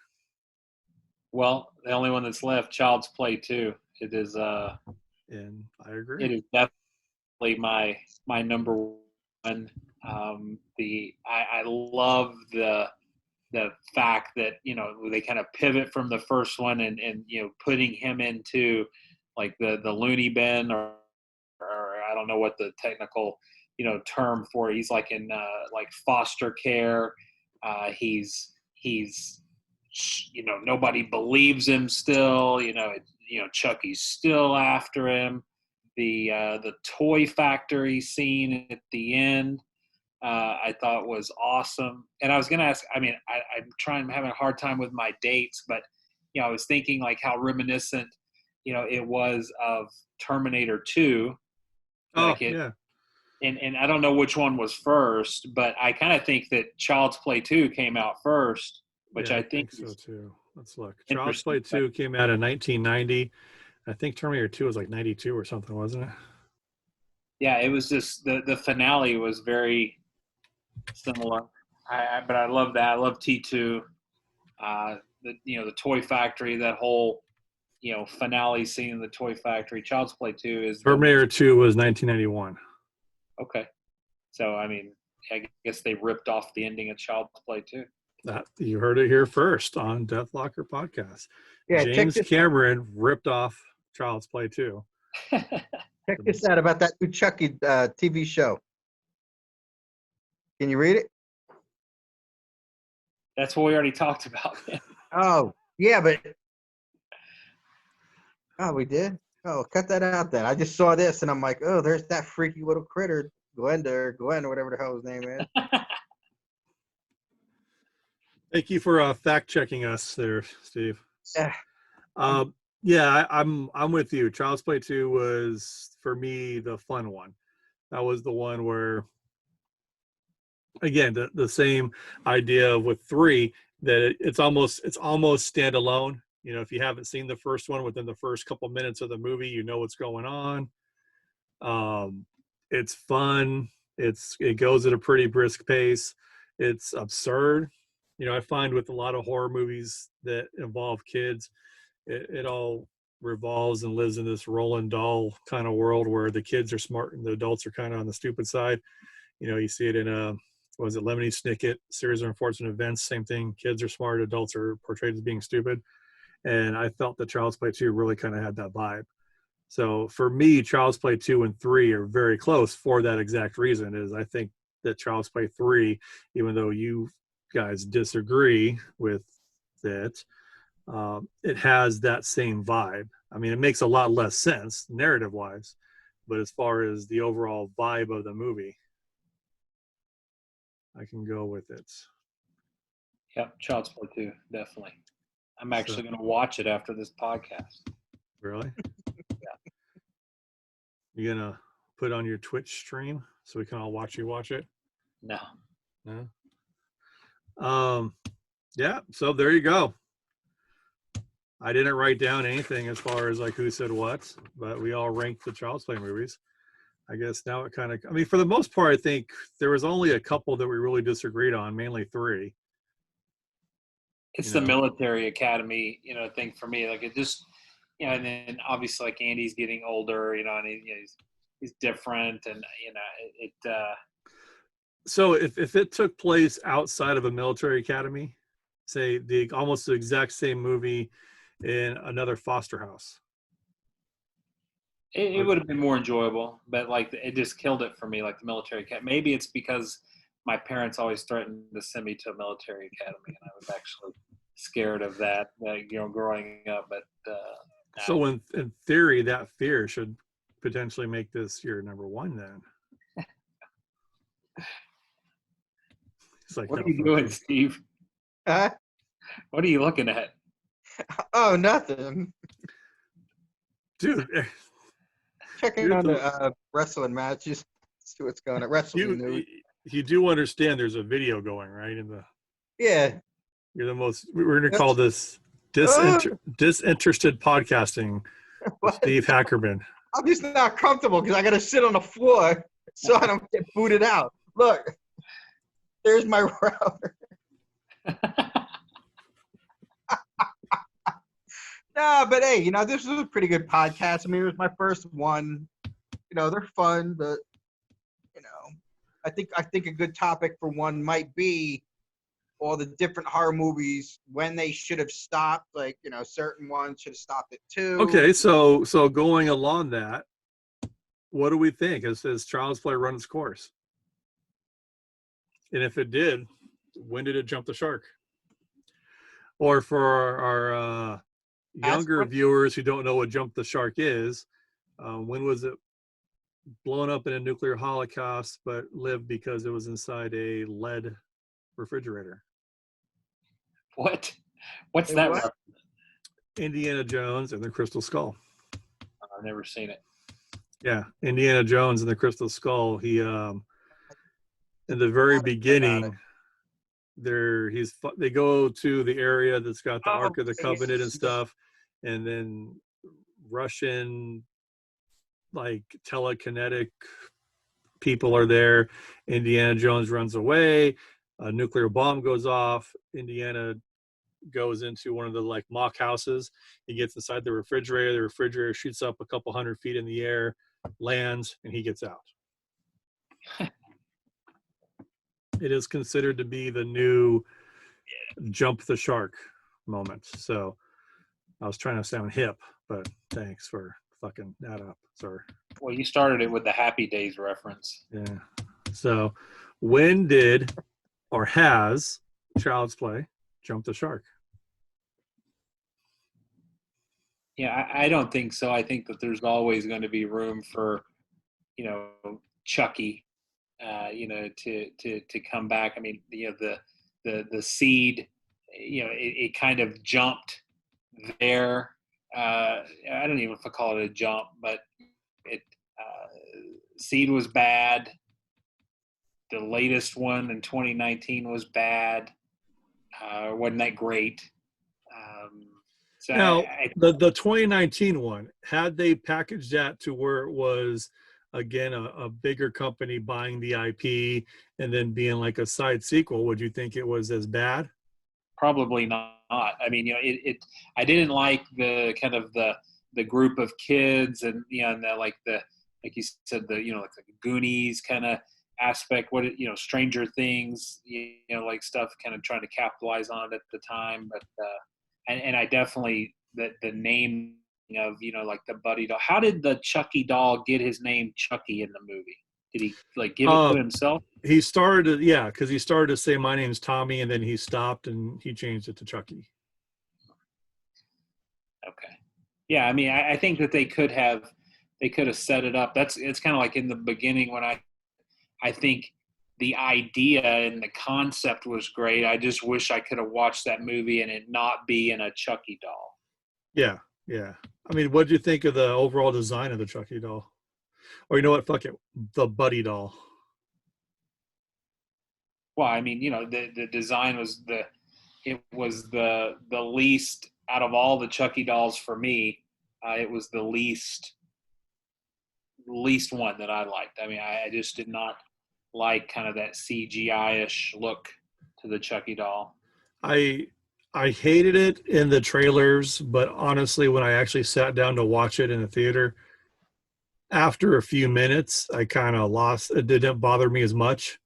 Well, the only one that's left, Child's Play 2. It is and I agree. It is definitely my number 1. I love the fact that they kind of pivot from the first one and putting him into like the loony bin or I don't know what the technical term for it. He's like in like foster care. He's nobody believes him still. Chucky's still after him. The toy factory scene at the end, I thought was awesome. And I was going to ask, I mean, I'm having a hard time with my dates, but, I was thinking like how reminiscent, it was of Terminator 2. Yeah. And I don't know which one was first, but I kind of think that Child's Play 2 came out first, which I think so too. Let's look. Child's Play 2 came out in 1990. I think Terminator 2 was like 92 or something, wasn't it? Yeah, it was just the finale was very similar. But I love that. I love T2. The Toy Factory, that whole finale scene in the Toy Factory. Child's Play 2 is Terminator 2 was 1991. okay. So I mean, I guess they ripped off the ending of Child's Play 2. That you heard it here first on Deathlocker Podcast. Yeah, check James this Cameron ripped off Child's Play 2. Check this out about that new Chucky TV show. Can you read it? That's what we already talked about. Oh, yeah, but we did. Oh, cut that out then. I just saw this and I'm like, oh, there's that freaky little critter, Gwen or whatever the hell his name is. Thank you for fact checking us there, Steve. Yeah. Yeah, I'm with you. Child's Play 2 was for me the fun one. That was the one where, again, the same idea with 3, that it's almost standalone. If you haven't seen the first one, within the first couple minutes of the movie, you know what's going on. It's fun. It goes at a pretty brisk pace. It's absurd. I find with a lot of horror movies that involve kids, it all revolves and lives in this Roland Dahl kind of world where the kids are smart and the adults are kind of on the stupid side. You see it in Lemony Snicket, Series of Unfortunate Events, same thing. Kids are smart, adults are portrayed as being stupid. And I felt that Child's Play 2 really kind of had that vibe. So for me, Child's Play 2 and 3 are very close for that exact reason. Is I think that Child's Play 3, even though you guys disagree with it, it has that same vibe. I mean, it makes a lot less sense narrative-wise, but as far as the overall vibe of the movie, I can go with it. Yep, Child's Play 2, definitely. I'm actually going to watch it after this podcast. Really? Yeah. You gonna put on your Twitch stream so we can all watch you watch it? No. Yeah, so there you go. I didn't write down anything as far as like who said what, but we all ranked the Child's Play movies. I guess now it kind of, I mean, for the most part, I think there was only a couple that we really disagreed on, mainly 3. It's the military academy, thing for me. Like it just, and then obviously like Andy's getting older, and he's different, and So if it took place outside of a military academy, say almost the exact same movie in another foster house, it would have been more enjoyable. But like it just killed it for me, like the military academy. Maybe it's because my parents always threatened to send me to a military academy, and I was actually scared of that, growing up. But so in theory, that fear should potentially make this your number 1 then. Like, what are you doing, Steve? Huh? What are you looking at? Oh, nothing. Dude. Checking on the wrestling matches. See what's going on. Wrestling news. You do understand there's a video going, right? Yeah. You're the most. We're going to call this disinterested podcasting with Steve Hackerman. I'm just not comfortable because I got to sit on the floor so I don't get booted out. Look, there's my router. No, but hey, this was a pretty good podcast. I mean, it was my first one. They're fun, but I think a good topic for one might be all the different horror movies when they should have stopped. Like, certain ones should have stopped at 2. Okay, so going along that, what do we think? Has Child's Play run its course? And if it did, when did it jump the shark? Or for our younger viewers who don't know what jump the shark is, when was it blown up in a nuclear holocaust but lived because it was inside a lead refrigerator? What? What's that? What? Indiana Jones and the Crystal Skull. I've never seen it. Yeah, Indiana Jones and the Crystal Skull. He in the very beginning, they go to the area that's got the Ark of the Covenant and stuff, and then Russian like telekinetic people are there. Indiana Jones runs away. a nuclear bomb goes off. Indiana goes into one of the like mock houses. He gets inside the refrigerator. The refrigerator shoots up a couple 100 feet in the air, lands, and he gets out. It is considered to be the new jump the shark moment. So I was trying to sound hip, but thanks for fucking that up, sir. Well, you started it with the Happy Days reference. Yeah. So when did or has Child's Play jump the shark? Yeah, I don't think so. I think that there's always going to be room for, Chucky, to come back. I mean, the seed, it kind of jumped there. I don't even know if I call it a jump, but it seed was bad. The latest one in 2019 was bad. Wasn't that great? So now, the 2019 one, had they packaged that to where it was, again, a bigger company buying the IP and then being like a side sequel, would you think it was as bad? Probably not. I mean, I didn't like the kind of the group of kids and and like you said, like the Goonies kind of aspect. Stranger Things, like stuff kind of trying to capitalize on it at the time. But and I definitely the name of like the Buddy doll. How did the Chucky doll get his name Chucky in the movie? Did he like give it to himself? He started, because he started to say my name's Tommy, and then he stopped and he changed it to Chucky. Okay. Yeah, I mean, I think that they could have set it up. It's kind of like in the beginning when I think the idea and the concept was great. I just wish I could have watched that movie and it not be in a Chucky doll. Yeah, yeah. I mean, what did you think of the overall design of the Chucky doll? Or you know what? Fuck it, the Buddy doll. Well, I mean, the design was the least out of all the Chucky dolls for me. It was the least one that I liked. I mean, I just did not like kind of that CGI-ish look to the Chucky doll. I hated it in the trailers, but honestly, when I actually sat down to watch it in the theater, after a few minutes, I kind of lost. It didn't bother me as much.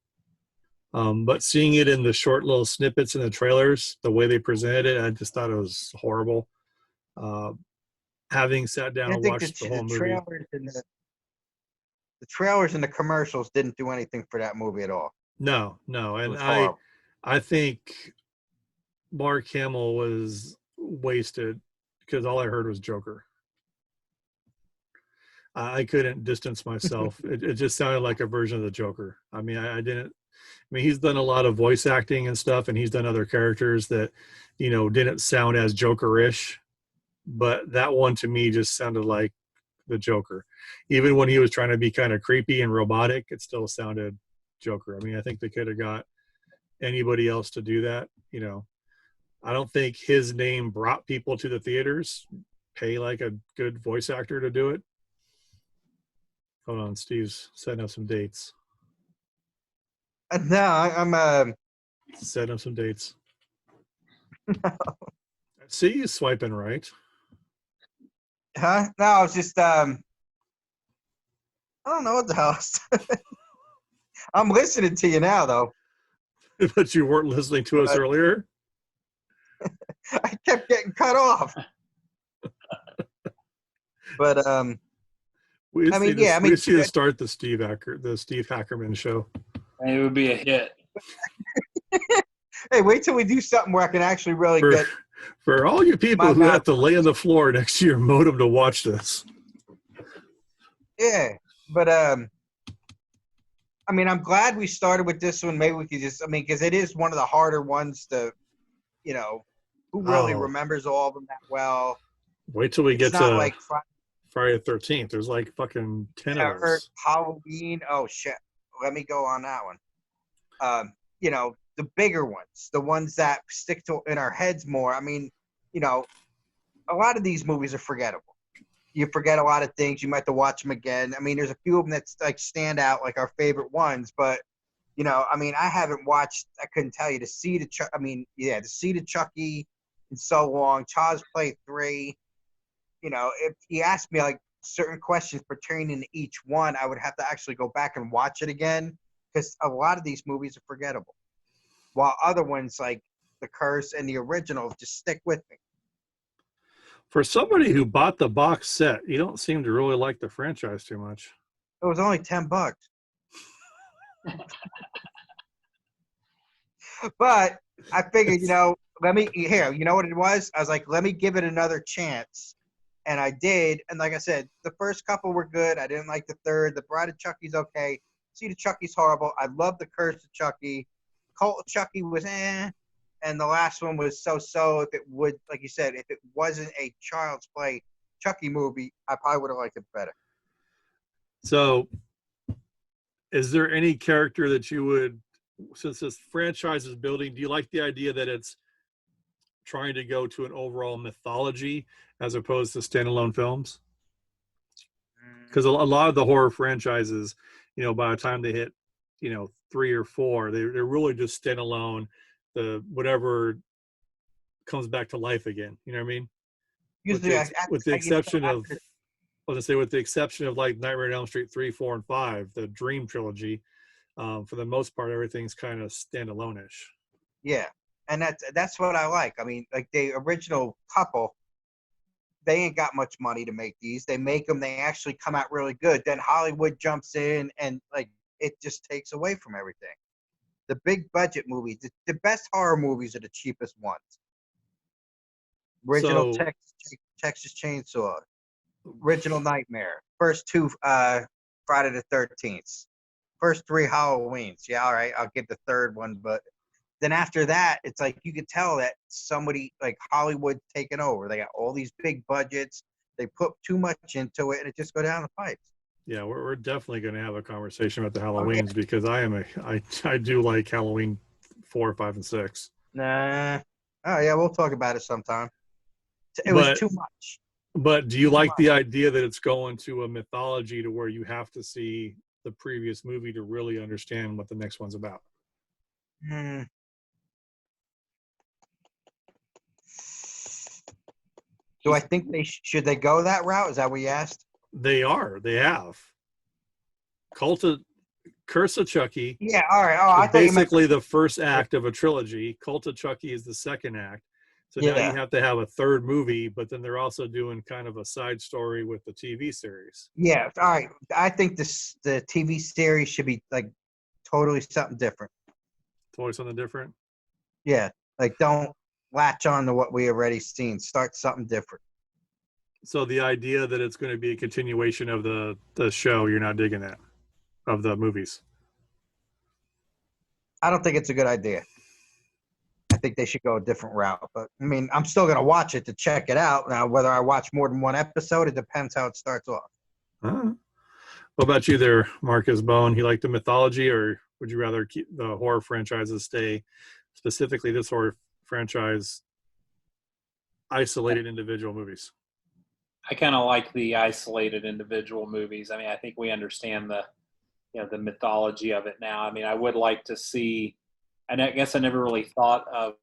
But seeing it in the short little snippets in the trailers, the way they presented it, I just thought it was horrible. Having sat down and watched the whole movie. The trailers and the commercials didn't do anything for that movie at all. No. And I think Mark Hamill was wasted because all I heard was Joker. I couldn't distance myself. It just sounded like a version of the Joker. I mean, he's done a lot of voice acting and stuff, and he's done other characters that, didn't sound as Joker-ish. But that one to me just sounded like the Joker. Even when he was trying to be kind of creepy and robotic, it still sounded Joker. I mean, I think they could have got anybody else to do that. I don't think his name brought people to the theaters. Pay like a good voice actor to do it. Hold on, Steve's setting up some dates. No, I'm setting up some dates. No. I see you swiping right. Huh? No, I was just I don't know what the hell. I'm listening to you now, though. But you weren't listening to us earlier? I kept getting cut off. But we see to start the Steve Hackerman show. It would be a hit. Hey, wait till we do something where I can actually really get. For all you people who have to lay on the floor next to your modem to watch this. Yeah, but I mean, I'm glad we started with this one. Maybe we could because it is one of the harder ones to, who really remembers all of them that well. Wait till we get to like Friday the 13th. There's like fucking 10 of those. Halloween. Oh shit. Let me go on that one. The bigger ones, the ones that stick in our heads more. I mean, a lot of these movies are forgettable. You forget a lot of things. You might have to watch them again. I mean, there's a few of them that like stand out, like our favorite ones. But You know, I mean, I haven't watched. I couldn't tell you the Seed of Chuck. I mean, yeah, the Seed of Chucky in so long. Child's Play 3. You know, if he asked me like certain questions pertaining to each one, I would have to actually go back and watch it again because a lot of these movies are forgettable, while other ones like The Curse and the original just stick with me. For somebody who bought the box set, you don't seem to really like the franchise too much. It was only $10. But I figured, you know, you know what it was? I was like, let me give it another chance. And I did. And like I said, the first couple were good. I didn't like the third. The Bride of Chucky's okay. See, the Chucky's horrible. I love The Curse of Chucky. Cult of Chucky was eh. And the last one was so-so. If it would, like you said, if it wasn't a Child's Play Chucky movie, I probably would have liked it better. So, is there any character that you would, since this franchise is building, do you like the idea that it's trying to go to an overall mythology as opposed to standalone films? Because a lot of the horror franchises, you know, by the time they hit, you know, 3 or 4, they're really just standalone. The whatever comes back to life again. You know what I mean? Usually, With the exception of, I was gonna say, with the exception of like Nightmare on Elm Street 3, 4, and 5, the Dream trilogy, for the most part, everything's kind of standalone-ish. yeah, and that's what I like. I mean, like the original couple, they ain't got much money to make these. They make them, they actually come out really good. Then Hollywood jumps in and like it just takes away from everything. The big budget movies, the best horror movies are the cheapest ones. Original So, Texas Chainsaw, original Nightmare, first 2 Friday the 13th, first 3 Halloweens. Yeah, all right, I'll give the third one, but then after that, it's like you could tell that somebody like Hollywood taking over. They got all these big budgets. They put too much into it, and it just go down the pipes. yeah, we're definitely going to have a conversation about the Oh, yeah. Halloweens because I do like Halloween 4, 5, and 6. Nah. Oh yeah, we'll talk about it sometime. It was too much. But do you like the idea that it's going to a mythology to where you have to see the previous movie to really understand what the next one's about? Do I think should they go that route? Is that what you asked? They have. Curse of Chucky. Yeah, all right. Oh, I thought basically the first act of a trilogy. Cult of Chucky is the second act. So now you have to have a third movie, but then they're also doing kind of a side story with the TV series. Yeah, all right. I think the TV series should be like totally something different. Totally something different? Yeah, like don't latch on to what we already seen. Start something different. So the idea that it's going to be a continuation of the show, you're not digging that, of the movies? I don't think it's a good idea. I think they should go a different route. But, I mean, I'm still going to watch it to check it out. Now, whether I watch more than one episode, it depends how it starts off. What about you there, Marcus Bone? You like the mythology, or would you rather keep the horror franchises stay, specifically this horror franchise, isolated individual movies? I kind of like the isolated individual movies. I mean, I think we understand the mythology of it now. I mean, I would like to see, and I guess I never really thought of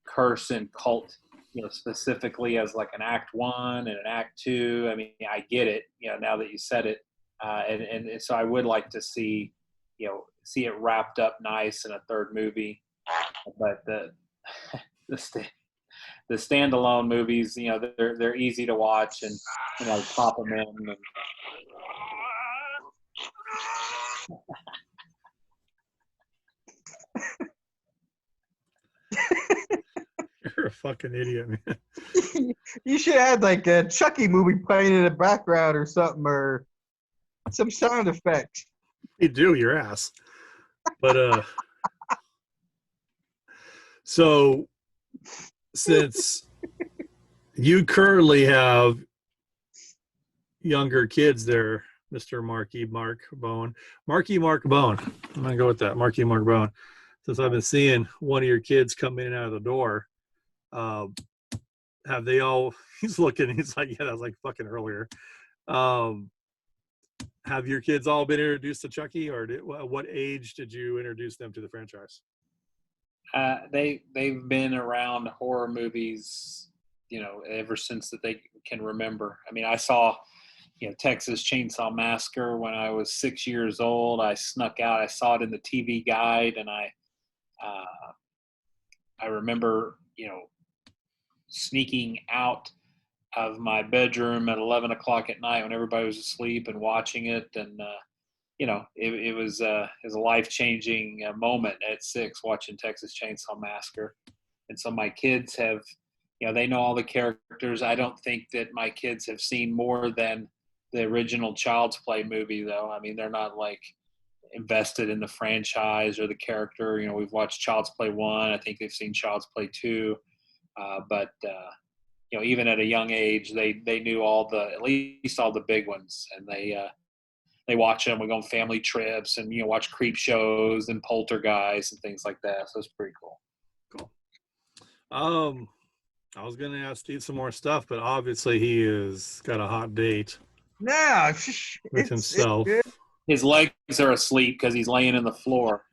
Curse and Cult, specifically as like an act 1 and an act 2. I mean, I get it, now that you said it. And so I would like to see it wrapped up nice in a third movie. But the standalone movies, they're easy to watch and, pop them in. And, You're a fucking idiot, man. You should add like a Chucky movie playing in the background or something, or some sound effects. You do, your ass. But so since you currently have younger kids there, Mr. Marky Mark Bone. I'm gonna go with that, Marky Mark Bone. Since I've been seeing one of your kids come in and out of the door, have they all? He's looking. He's like, yeah, that was like fucking earlier. Have your kids all been introduced to Chucky, or what age did you introduce them to the franchise? They've been around horror movies, ever since that they can remember. I mean, I saw, Texas Chainsaw Massacre when I was 6 years old. I snuck out. I saw it in the TV guide, and I remember, sneaking out of my bedroom at 11 o'clock at night when everybody was asleep and watching it. And, it was a life-changing moment at 6 watching Texas Chainsaw Massacre. And so my kids have, they know all the characters. I don't think that my kids have seen more than the original Child's Play movie, though. I mean, they're not like invested in the franchise or the character. We've watched Child's Play 1. I think they've seen Child's Play 2. But even at a young age, they knew at least all the big ones, and they watch them. We go on family trips and watch creep shows and Poltergeist and things like that. So it's pretty cool. Cool. I was gonna ask Steve some more stuff, but obviously he has got a hot date No, with himself. His legs are asleep because he's laying in the floor.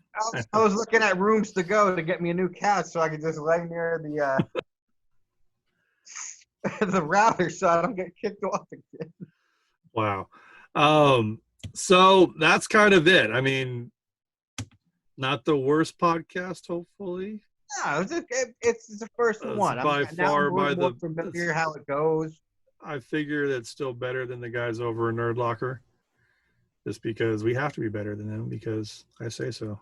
I was looking at rooms to go to get me a new couch so I could just lay near the the router so I don't get kicked off again. Wow. So that's kind of it. I mean, not the worst podcast, hopefully. No, it's the first one. By far, by the familiar how it goes. I figure that's still better than the guys over in Nerdlocker, just because we have to be better than them because I say so.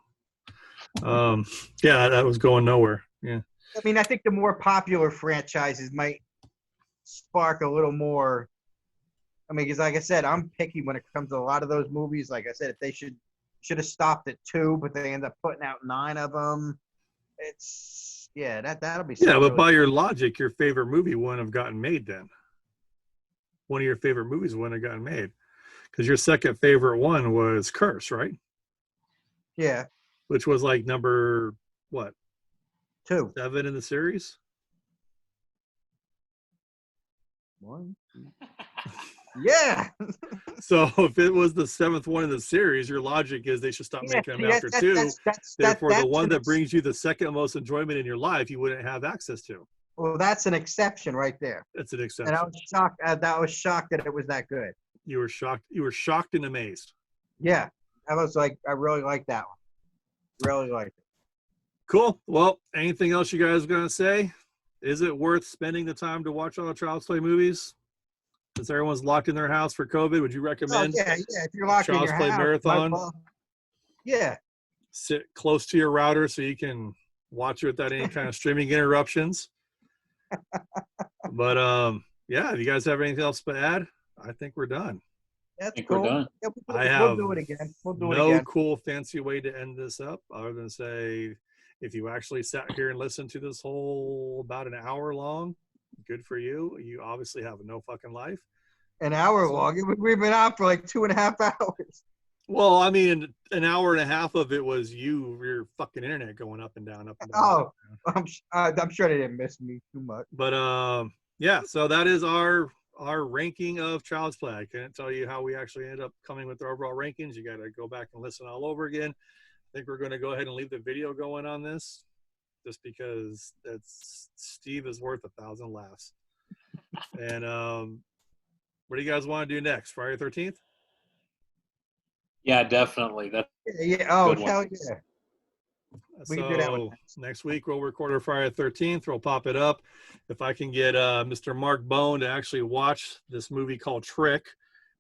Yeah, that was going nowhere. Yeah. I mean, I think the more popular franchises might spark a little more. I mean, because like I said, I'm picky when it comes to a lot of those movies. Like I said, if they should have stopped at 2, but they end up putting out 9 of them. That'll be. Yeah, but by your logic, your favorite movie wouldn't have gotten made then. One of your favorite movies wouldn't have gotten made because your second favorite one was Curse, right? Yeah. Which was like number what? 2. 7 in the series. 1. Yeah. So if it was the 7th one in the series, your logic is they should stop making them after 2. Therefore, the one that brings you the second most enjoyment in your life, you wouldn't have access to. Well, that's an exception right there. That's an exception. And I was shocked. I was shocked that it was that good. You were shocked. You were shocked and amazed. Yeah, I was like, I really like that one. Really liked it. Cool. Well, anything else you guys are gonna say? Is it worth spending the time to watch all the Child's Play movies? Since everyone's locked in their house for COVID, would you recommend? Yeah. If you're locked in your Play house, marathon. Yeah. Sit close to your router so you can watch it without any kind of streaming interruptions. But yeah, if you guys have anything else to add, I think we're done. That's We're cool. done. Yeah, we'll do it again. We'll do it no again. cool fancy way to end this up other than say, if you actually sat here and listened to this whole about an hour long, good for you. You obviously have no fucking life. An hour long. We've been out for like 2.5 hours. Well, I mean, an hour and a half of it was your fucking internet going up and down, up and down. Oh, I'm sure they didn't miss me too much. But yeah, so that is our ranking of Child's Play. I can't tell you how we actually ended up coming with our overall rankings. You got to go back and listen all over again. I think we're going to go ahead and leave the video going on this, just because Steve is worth 1,000 laughs. And what do you guys want to do next? Friday the 13th? Yeah, definitely. That's Yeah. Oh, good hell one. yeah. So We can do that one next week we'll record our Friday the 13th. We'll pop it up. If I can get Mr. Mark Bone to actually watch this movie called Trick,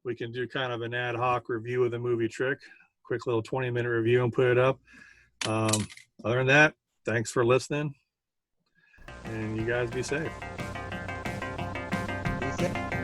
we can do kind of an ad hoc review of the movie Trick. Quick little 20-minute review and put it up. Other than that, thanks for listening. And you guys be safe. Be safe.